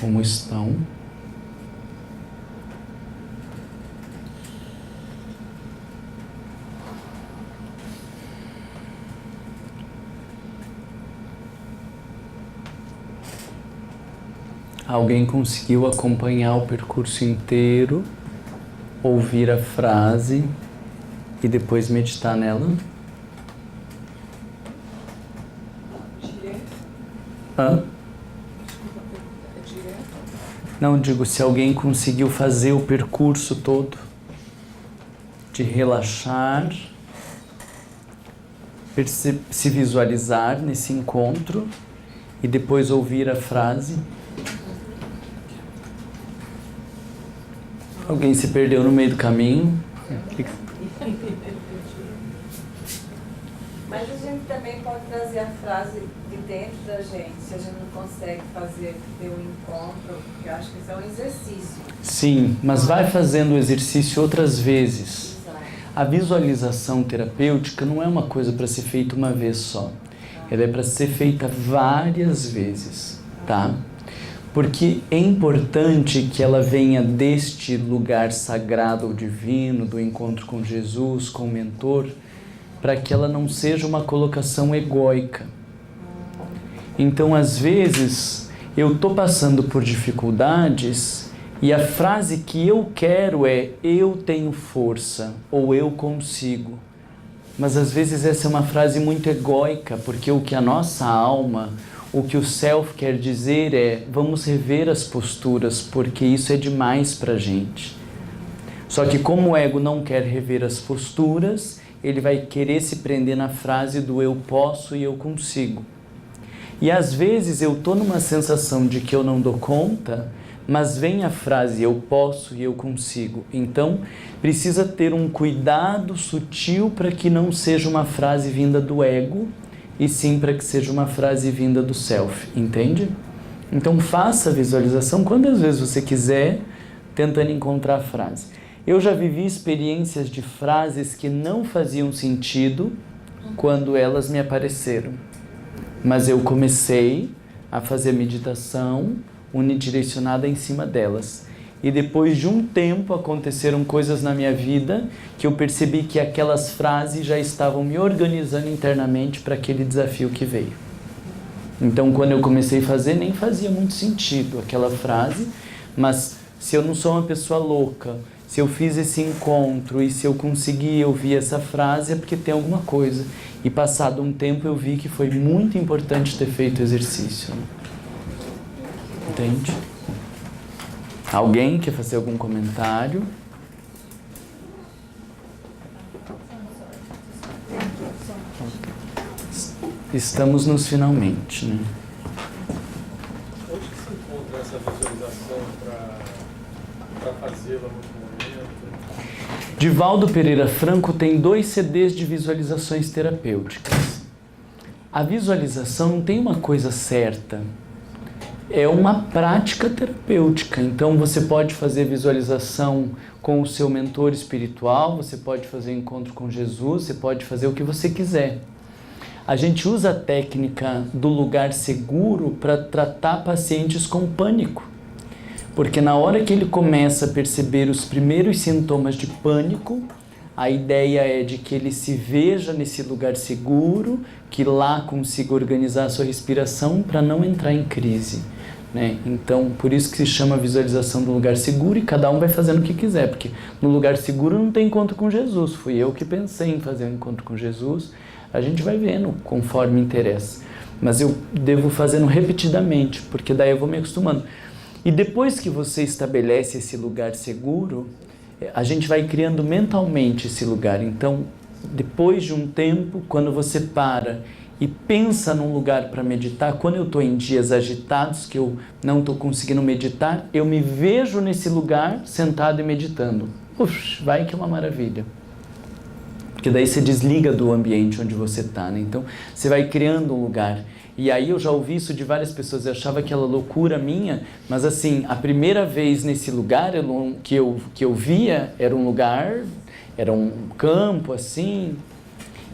Como estão? Alguém conseguiu acompanhar o percurso inteiro, ouvir a frase e depois meditar nela? Hã? Não, digo, se alguém conseguiu fazer o percurso todo de relaxar, se visualizar nesse encontro e depois ouvir a frase. Alguém se perdeu no meio do caminho? Mas a gente também pode trazer a frase de dentro da gente, se a gente não consegue fazer ter um encontro, porque eu acho que isso é um exercício. Sim, mas vai fazendo o exercício outras vezes. Exato. A visualização terapêutica não é uma coisa para ser feita uma vez só. Ela é para ser feita várias vezes, tá? Porque é importante que ela venha deste lugar sagrado ou divino, do encontro com Jesus, com o mentor, para que ela não seja uma colocação egóica. Então, às vezes, eu estou passando por dificuldades e a frase que eu quero é eu tenho força ou eu consigo. Mas às vezes essa é uma frase muito egóica, porque o que a nossa alma, o que o self quer dizer é vamos rever as posturas, porque isso é demais para a gente. Só que como o ego não quer rever as posturas, ele vai querer se prender na frase do eu posso e eu consigo. E às vezes eu estou numa sensação de que eu não dou conta, mas vem a frase eu posso e eu consigo. Então precisa ter um cuidado sutil para que não seja uma frase vinda do ego, e sim para que seja uma frase vinda do self, entende? Então faça a visualização quantas vezes você quiser, tentando encontrar a frase. Eu já vivi experiências de frases que não faziam sentido quando elas me apareceram. Mas eu comecei a fazer meditação unidirecionada em cima delas. E depois de um tempo aconteceram coisas na minha vida que eu percebi que aquelas frases já estavam me organizando internamente para aquele desafio que veio. Então quando eu comecei a fazer nem fazia muito sentido aquela frase, mas se eu não sou uma pessoa louca, se eu fiz esse encontro e se eu consegui ouvir essa frase é porque tem alguma coisa. E passado um tempo eu vi que foi muito importante ter feito o exercício. Entende? Alguém quer fazer algum comentário? Estamos nos finalmente, né? Onde que se encontra essa visualização para fazê-la no momento? Divaldo Pereira Franco tem 2 CDs de visualizações terapêuticas. A visualização não tem uma coisa certa. É uma prática terapêutica, então você pode fazer visualização com o seu mentor espiritual, você pode fazer encontro com Jesus, você pode fazer o que você quiser. A gente usa a técnica do lugar seguro para tratar pacientes com pânico. Porque na hora que ele começa a perceber os primeiros sintomas de pânico, a ideia é de que ele se veja nesse lugar seguro, que lá consiga organizar a sua respiração para não entrar em crise, né? Então, por isso que se chama visualização do lugar seguro, e cada um vai fazendo o que quiser, porque no lugar seguro não tem encontro com Jesus. Fui eu que pensei em fazer um encontro com Jesus. A gente vai vendo conforme interessa. Mas eu devo fazendo repetidamente, porque daí eu vou me acostumando. E depois que você estabelece esse lugar seguro, a gente vai criando mentalmente esse lugar. Então, depois de um tempo, quando você para e pensa num lugar para meditar, quando eu estou em dias agitados, que eu não estou conseguindo meditar, eu me vejo nesse lugar sentado e meditando. Puxa, vai que é uma maravilha. Porque daí você desliga do ambiente onde você está, né? Então, você vai criando um lugar. E aí eu já ouvi isso de várias pessoas, eu achava aquela loucura minha, mas assim, a primeira vez nesse lugar que eu via era um lugar, era um campo assim,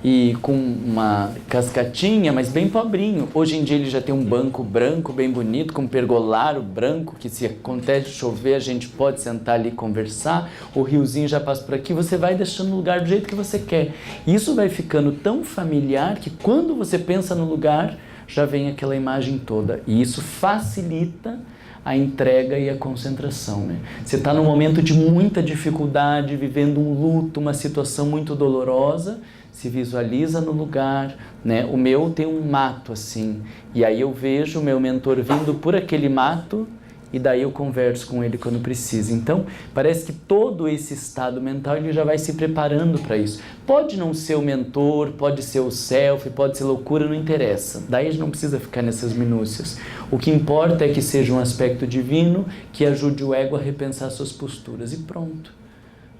e com uma cascatinha, mas bem pobrinho. Hoje em dia ele já tem um banco branco bem bonito, com pergolaro branco, que se acontece de chover a gente pode sentar ali e conversar, o riozinho já passa por aqui, você vai deixando o lugar do jeito que você quer. Isso vai ficando tão familiar que quando você pensa no lugar, já vem aquela imagem toda. E isso facilita a entrega e a concentração, né? Você está num momento de muita dificuldade, vivendo um luto, uma situação muito dolorosa, se visualiza no lugar, né? O meu tem um mato assim, e aí eu vejo o meu mentor vindo por aquele mato, e daí eu converso com ele quando precisa. Então, parece que todo esse estado mental ele já vai se preparando para isso. Pode não ser o mentor, pode ser o self, pode ser loucura, não interessa. Daí a gente não precisa ficar nessas minúcias. O que importa é que seja um aspecto divino que ajude o ego a repensar suas posturas, e pronto,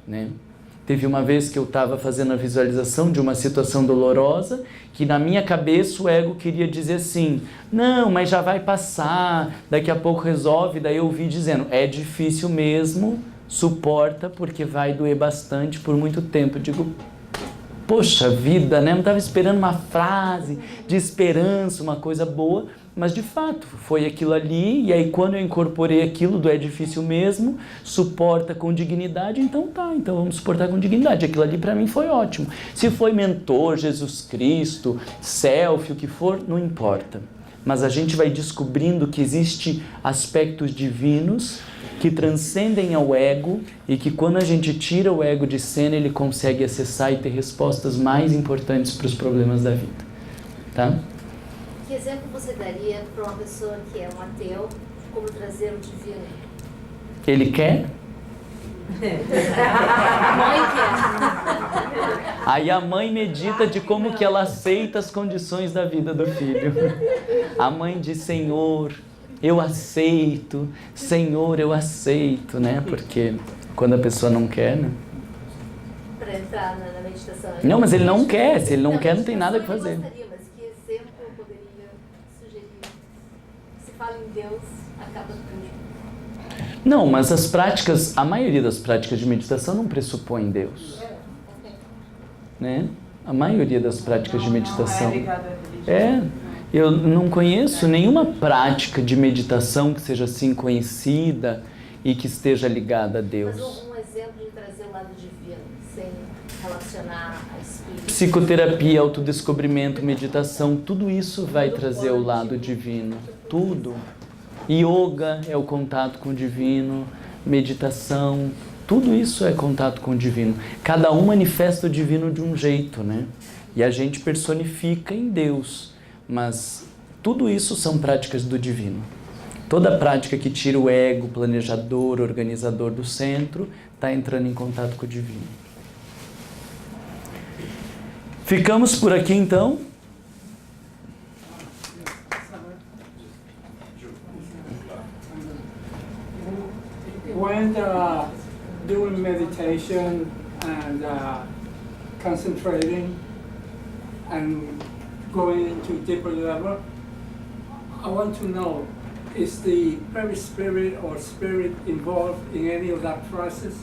né? Teve uma vez que eu estava fazendo a visualização de uma situação dolorosa, que na minha cabeça o ego queria dizer assim, não, mas já vai passar, daqui a pouco resolve. Daí eu ouvi dizendo, é difícil mesmo, suporta, porque vai doer bastante por muito tempo. Eu digo, poxa vida, né? Eu não estava esperando uma frase de esperança, uma coisa boa, mas de fato foi aquilo ali. E aí quando eu incorporei aquilo do é difícil mesmo, suporta com dignidade, então tá, então vamos suportar com dignidade. Aquilo ali para mim foi ótimo. Se foi mentor, Jesus Cristo, self, o que for, não importa. Mas a gente vai descobrindo que existem aspectos divinos que transcendem ao ego, e que quando a gente tira o ego de cena, ele consegue acessar e ter respostas mais importantes para os problemas da vida. Tá? Que exemplo você daria para uma pessoa que é um ateu, como trazer o divino? Ele quer? A mãe quer. Aí a mãe medita de como que ela aceita as condições da vida do filho. A mãe diz, Senhor, eu aceito, Senhor, eu aceito, né? Porque quando a pessoa não quer, né? Para entrar na meditação. Não, mas ele não quer. Se ele não quer, não tem nada que fazer. Gostaria, mas que exemplo eu poderia sugerir? Se fala em Deus, acaba tudo. Não, mas as práticas, a maioria das práticas de meditação não pressupõe Deus. Né? A maioria das práticas de meditação. Não é ligada à religião. Eu não conheço nenhuma prática de meditação que seja assim conhecida e que esteja ligada a Deus. Mas um exemplo de trazer o lado divino, sem relacionar a espírito. Psicoterapia, autodescobrimento, meditação, tudo isso vai trazer o lado divino. Tudo. Yoga é o contato com o divino, meditação, tudo isso é contato com o divino. Cada um manifesta o divino de um jeito, né? E a gente personifica em Deus. Mas tudo isso são práticas do divino. Toda prática que tira o ego, planejador, organizador do centro, está entrando em contato com o divino. Ficamos por aqui então. When doing meditation and concentrating and going into deeper level, I want to know, is the very spirit or spirit involved in any of that process?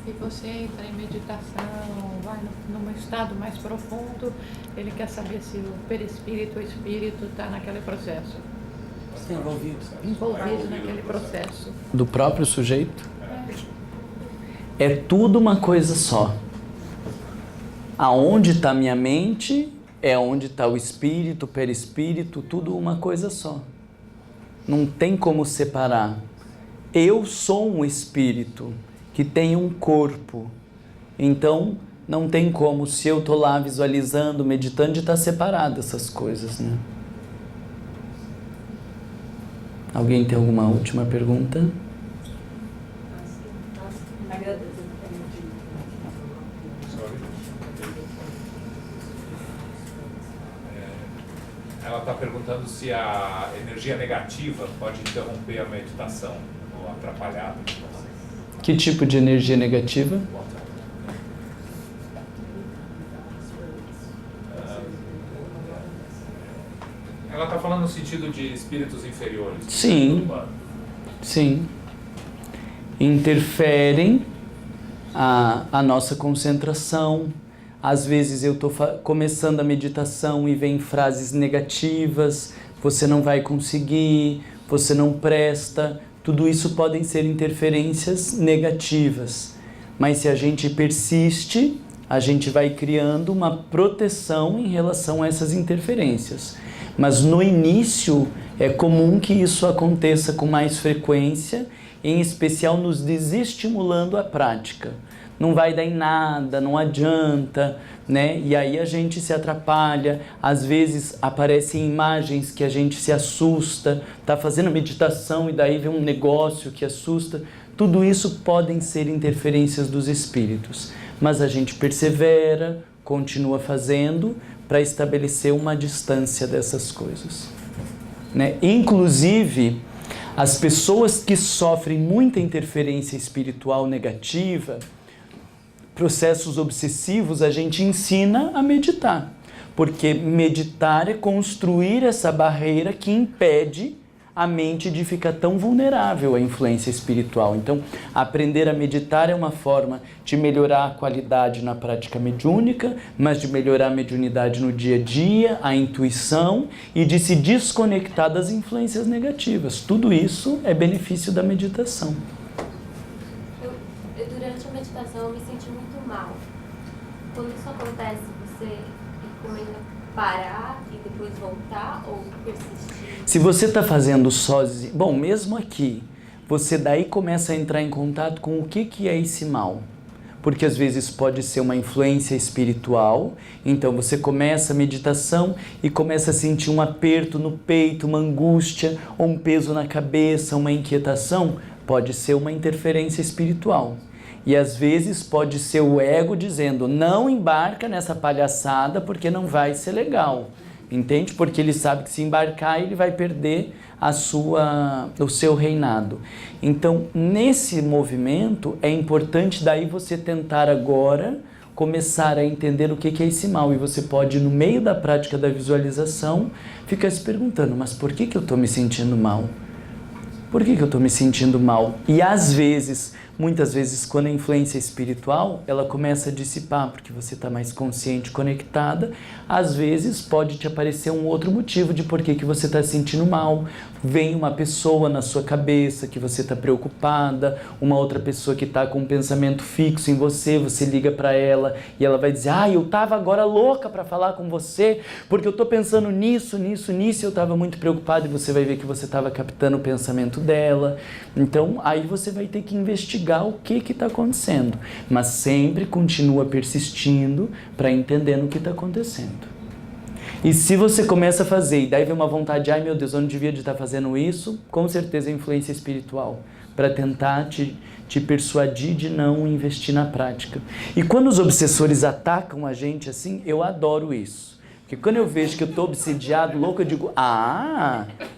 e você entra em meditação, vai num estado mais profundo, ele quer saber se o perispírito, o espírito está naquele processo. Estão envolvidos. Envolvido naquele processo. Do próprio sujeito? É tudo uma coisa só. Aonde está minha mente é onde está o espírito, o perispírito, tudo uma coisa só. Não tem como separar. Eu sou um espírito que tem um corpo. Então, não tem como, se eu estou lá visualizando, meditando, de estar separado essas coisas, né? Alguém tem alguma última pergunta? Ela está perguntando se a energia negativa pode interromper a meditação ou atrapalhar a meditação. Que tipo de energia negativa? Ela está falando no sentido de espíritos inferiores. Sim, sim. Interferem a nossa concentração. Às vezes eu estou começando a meditação e vem frases negativas, você não vai conseguir, você não presta. Tudo isso podem ser interferências negativas. Mas se a gente persiste, a gente vai criando uma proteção em relação a essas interferências. Mas no início é comum que isso aconteça com mais frequência, em especial nos desestimulando a prática. Não vai dar em nada, não adianta, né? E aí a gente se atrapalha, às vezes aparecem imagens que a gente se assusta, tá fazendo meditação e daí vem um negócio que assusta. Tudo isso podem ser interferências dos espíritos, mas a gente persevera, continua fazendo para estabelecer uma distância dessas coisas, né? Inclusive, as pessoas que sofrem muita interferência espiritual negativa, processos obsessivos, a gente ensina a meditar, porque meditar é construir essa barreira que impede a mente de ficar tão vulnerável à influência espiritual. Então, aprender a meditar é uma forma de melhorar a qualidade na prática mediúnica, mas de melhorar a mediunidade no dia a dia, a intuição e de se desconectar das influências negativas. Tudo isso é benefício da meditação. Durante a meditação eu me senti muito mal. Quando isso acontece, você recomenda parar e depois voltar ou persistir? Se você está fazendo sozinho, bom, mesmo aqui, você daí começa a entrar em contato com o que é esse mal. Porque às vezes pode ser uma influência espiritual, então você começa a meditação e começa a sentir um aperto no peito, uma angústia, ou um peso na cabeça, uma inquietação, pode ser uma interferência espiritual. E às vezes pode ser o ego dizendo, não embarca nessa palhaçada porque não vai ser legal. Entende? Porque ele sabe que se embarcar ele vai perder o seu reinado. Então, nesse movimento, é importante daí você tentar agora começar a entender o que é esse mal. E você pode, no meio da prática da visualização, ficar se perguntando, mas por que eu estou me sentindo mal? Por que eu estou me sentindo mal? E às vezes, muitas vezes, quando a influência é espiritual, ela começa a dissipar, porque você está mais consciente, conectada. Às vezes, pode te aparecer um outro motivo de por que você está se sentindo mal. Vem uma pessoa na sua cabeça que você está preocupada, uma outra pessoa que está com um pensamento fixo em você, você liga para ela e ela vai dizer, eu estava agora louca para falar com você, porque eu estou pensando nisso, eu estava muito preocupado, e você vai ver que você estava captando o pensamento dela. Então, aí você vai ter que investigar o que está acontecendo, mas sempre continua persistindo para entender o que está acontecendo. E se você começa a fazer e daí vem uma vontade, meu Deus, eu não devia de estar fazendo isso, com certeza é influência espiritual, para tentar te persuadir de não investir na prática. E quando os obsessores atacam a gente assim, eu adoro isso. Porque quando eu vejo que eu estou obsediado, louco, eu digo,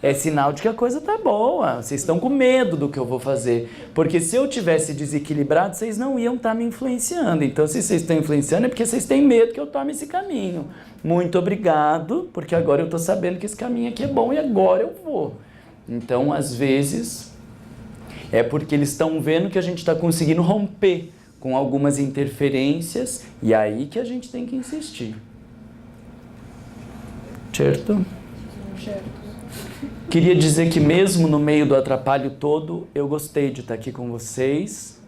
é sinal de que a coisa tá boa, vocês estão com medo do que eu vou fazer. Porque se eu tivesse desequilibrado, vocês não iam estar me influenciando. Então, se vocês estão influenciando, é porque vocês têm medo que eu tome esse caminho. Muito obrigado, porque agora eu estou sabendo que esse caminho aqui é bom e agora eu vou. Então, às vezes, é porque eles estão vendo que a gente está conseguindo romper com algumas interferências, e aí que a gente tem que insistir. Certo? Queria dizer que mesmo no meio do atrapalho todo, eu gostei de estar aqui com vocês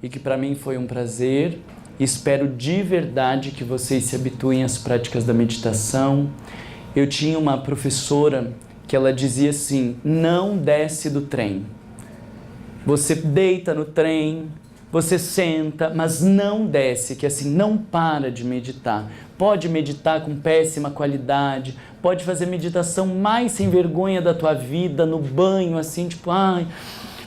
e que para mim foi um prazer. Espero de verdade que vocês se habituem às práticas da meditação. Eu tinha uma professora que ela dizia assim, não desce do trem. Você deita no trem, você senta, mas não desce, que assim, não para de meditar. Pode meditar com péssima qualidade, pode fazer meditação mais sem vergonha da tua vida, no banho, assim, tipo, ai,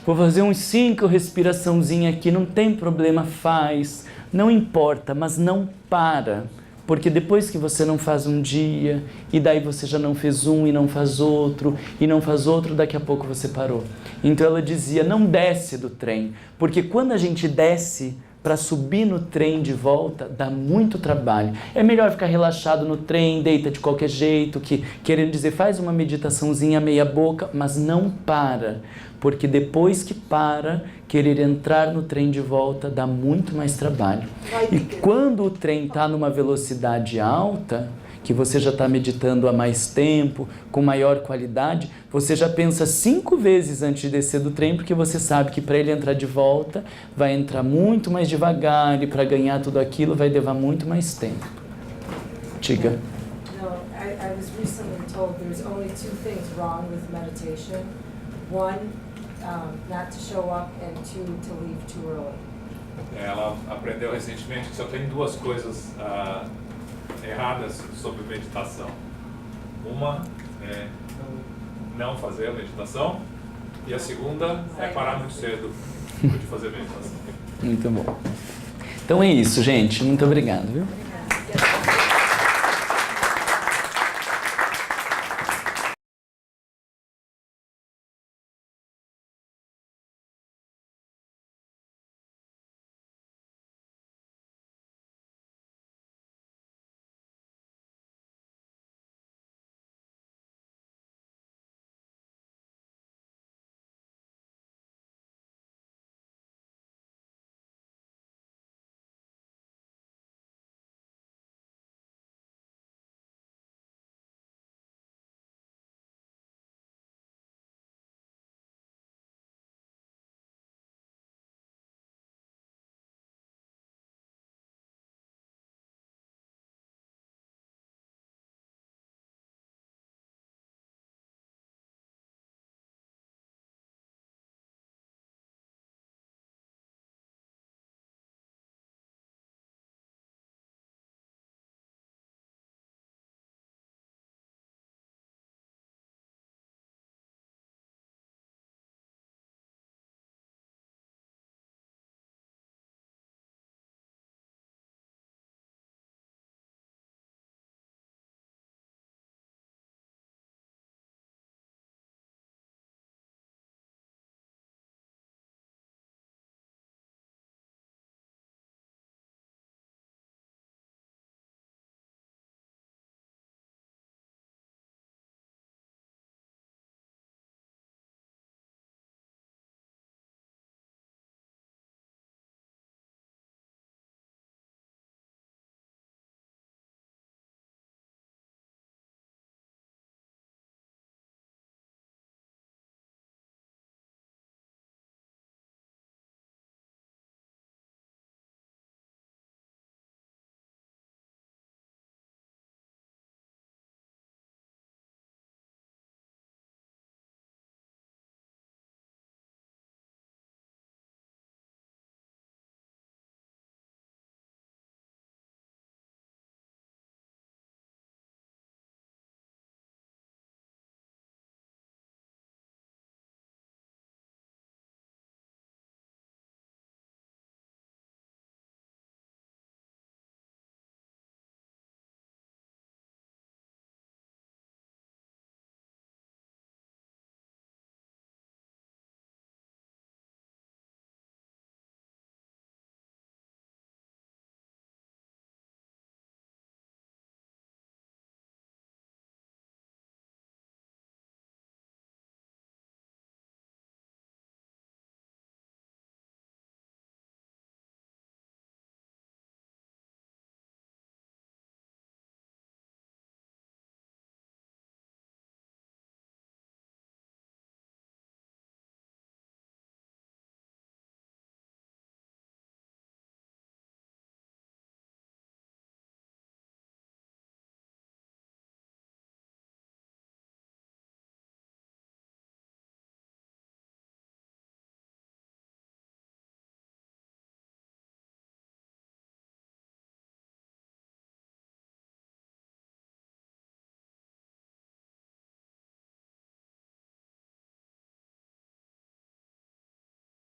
vou fazer uns 5 respiraçãozinha aqui, não tem problema, faz. Não importa, mas não para. Porque depois que você não faz um dia, e daí você já não fez um e não faz outro, e não faz outro, daqui a pouco você parou. Então ela dizia, não desce do trem, porque quando a gente desce para subir no trem de volta, dá muito trabalho. É melhor ficar relaxado no trem, deita de qualquer jeito, que querendo dizer, faz uma meditaçãozinha meia boca, mas não para. Porque depois que para, querer entrar no trem de volta dá muito mais trabalho. E quando o trem está numa velocidade alta, que você já está meditando há mais tempo, com maior qualidade, você já pensa 5 vezes antes de descer do trem, porque você sabe que para ele entrar de volta, vai entrar muito mais devagar e para ganhar tudo aquilo vai levar muito mais tempo. Diga. No, I was recently told there's only 2 things wrong with meditation. One, not to show up, and 2, to leave too early. Ela aprendeu recentemente que só tem 2 coisas erradas sobre meditação. Uma é não fazer a meditação e a segunda é parar muito cedo de fazer meditação. Muito bom. Então é isso, gente. Muito obrigado, viu?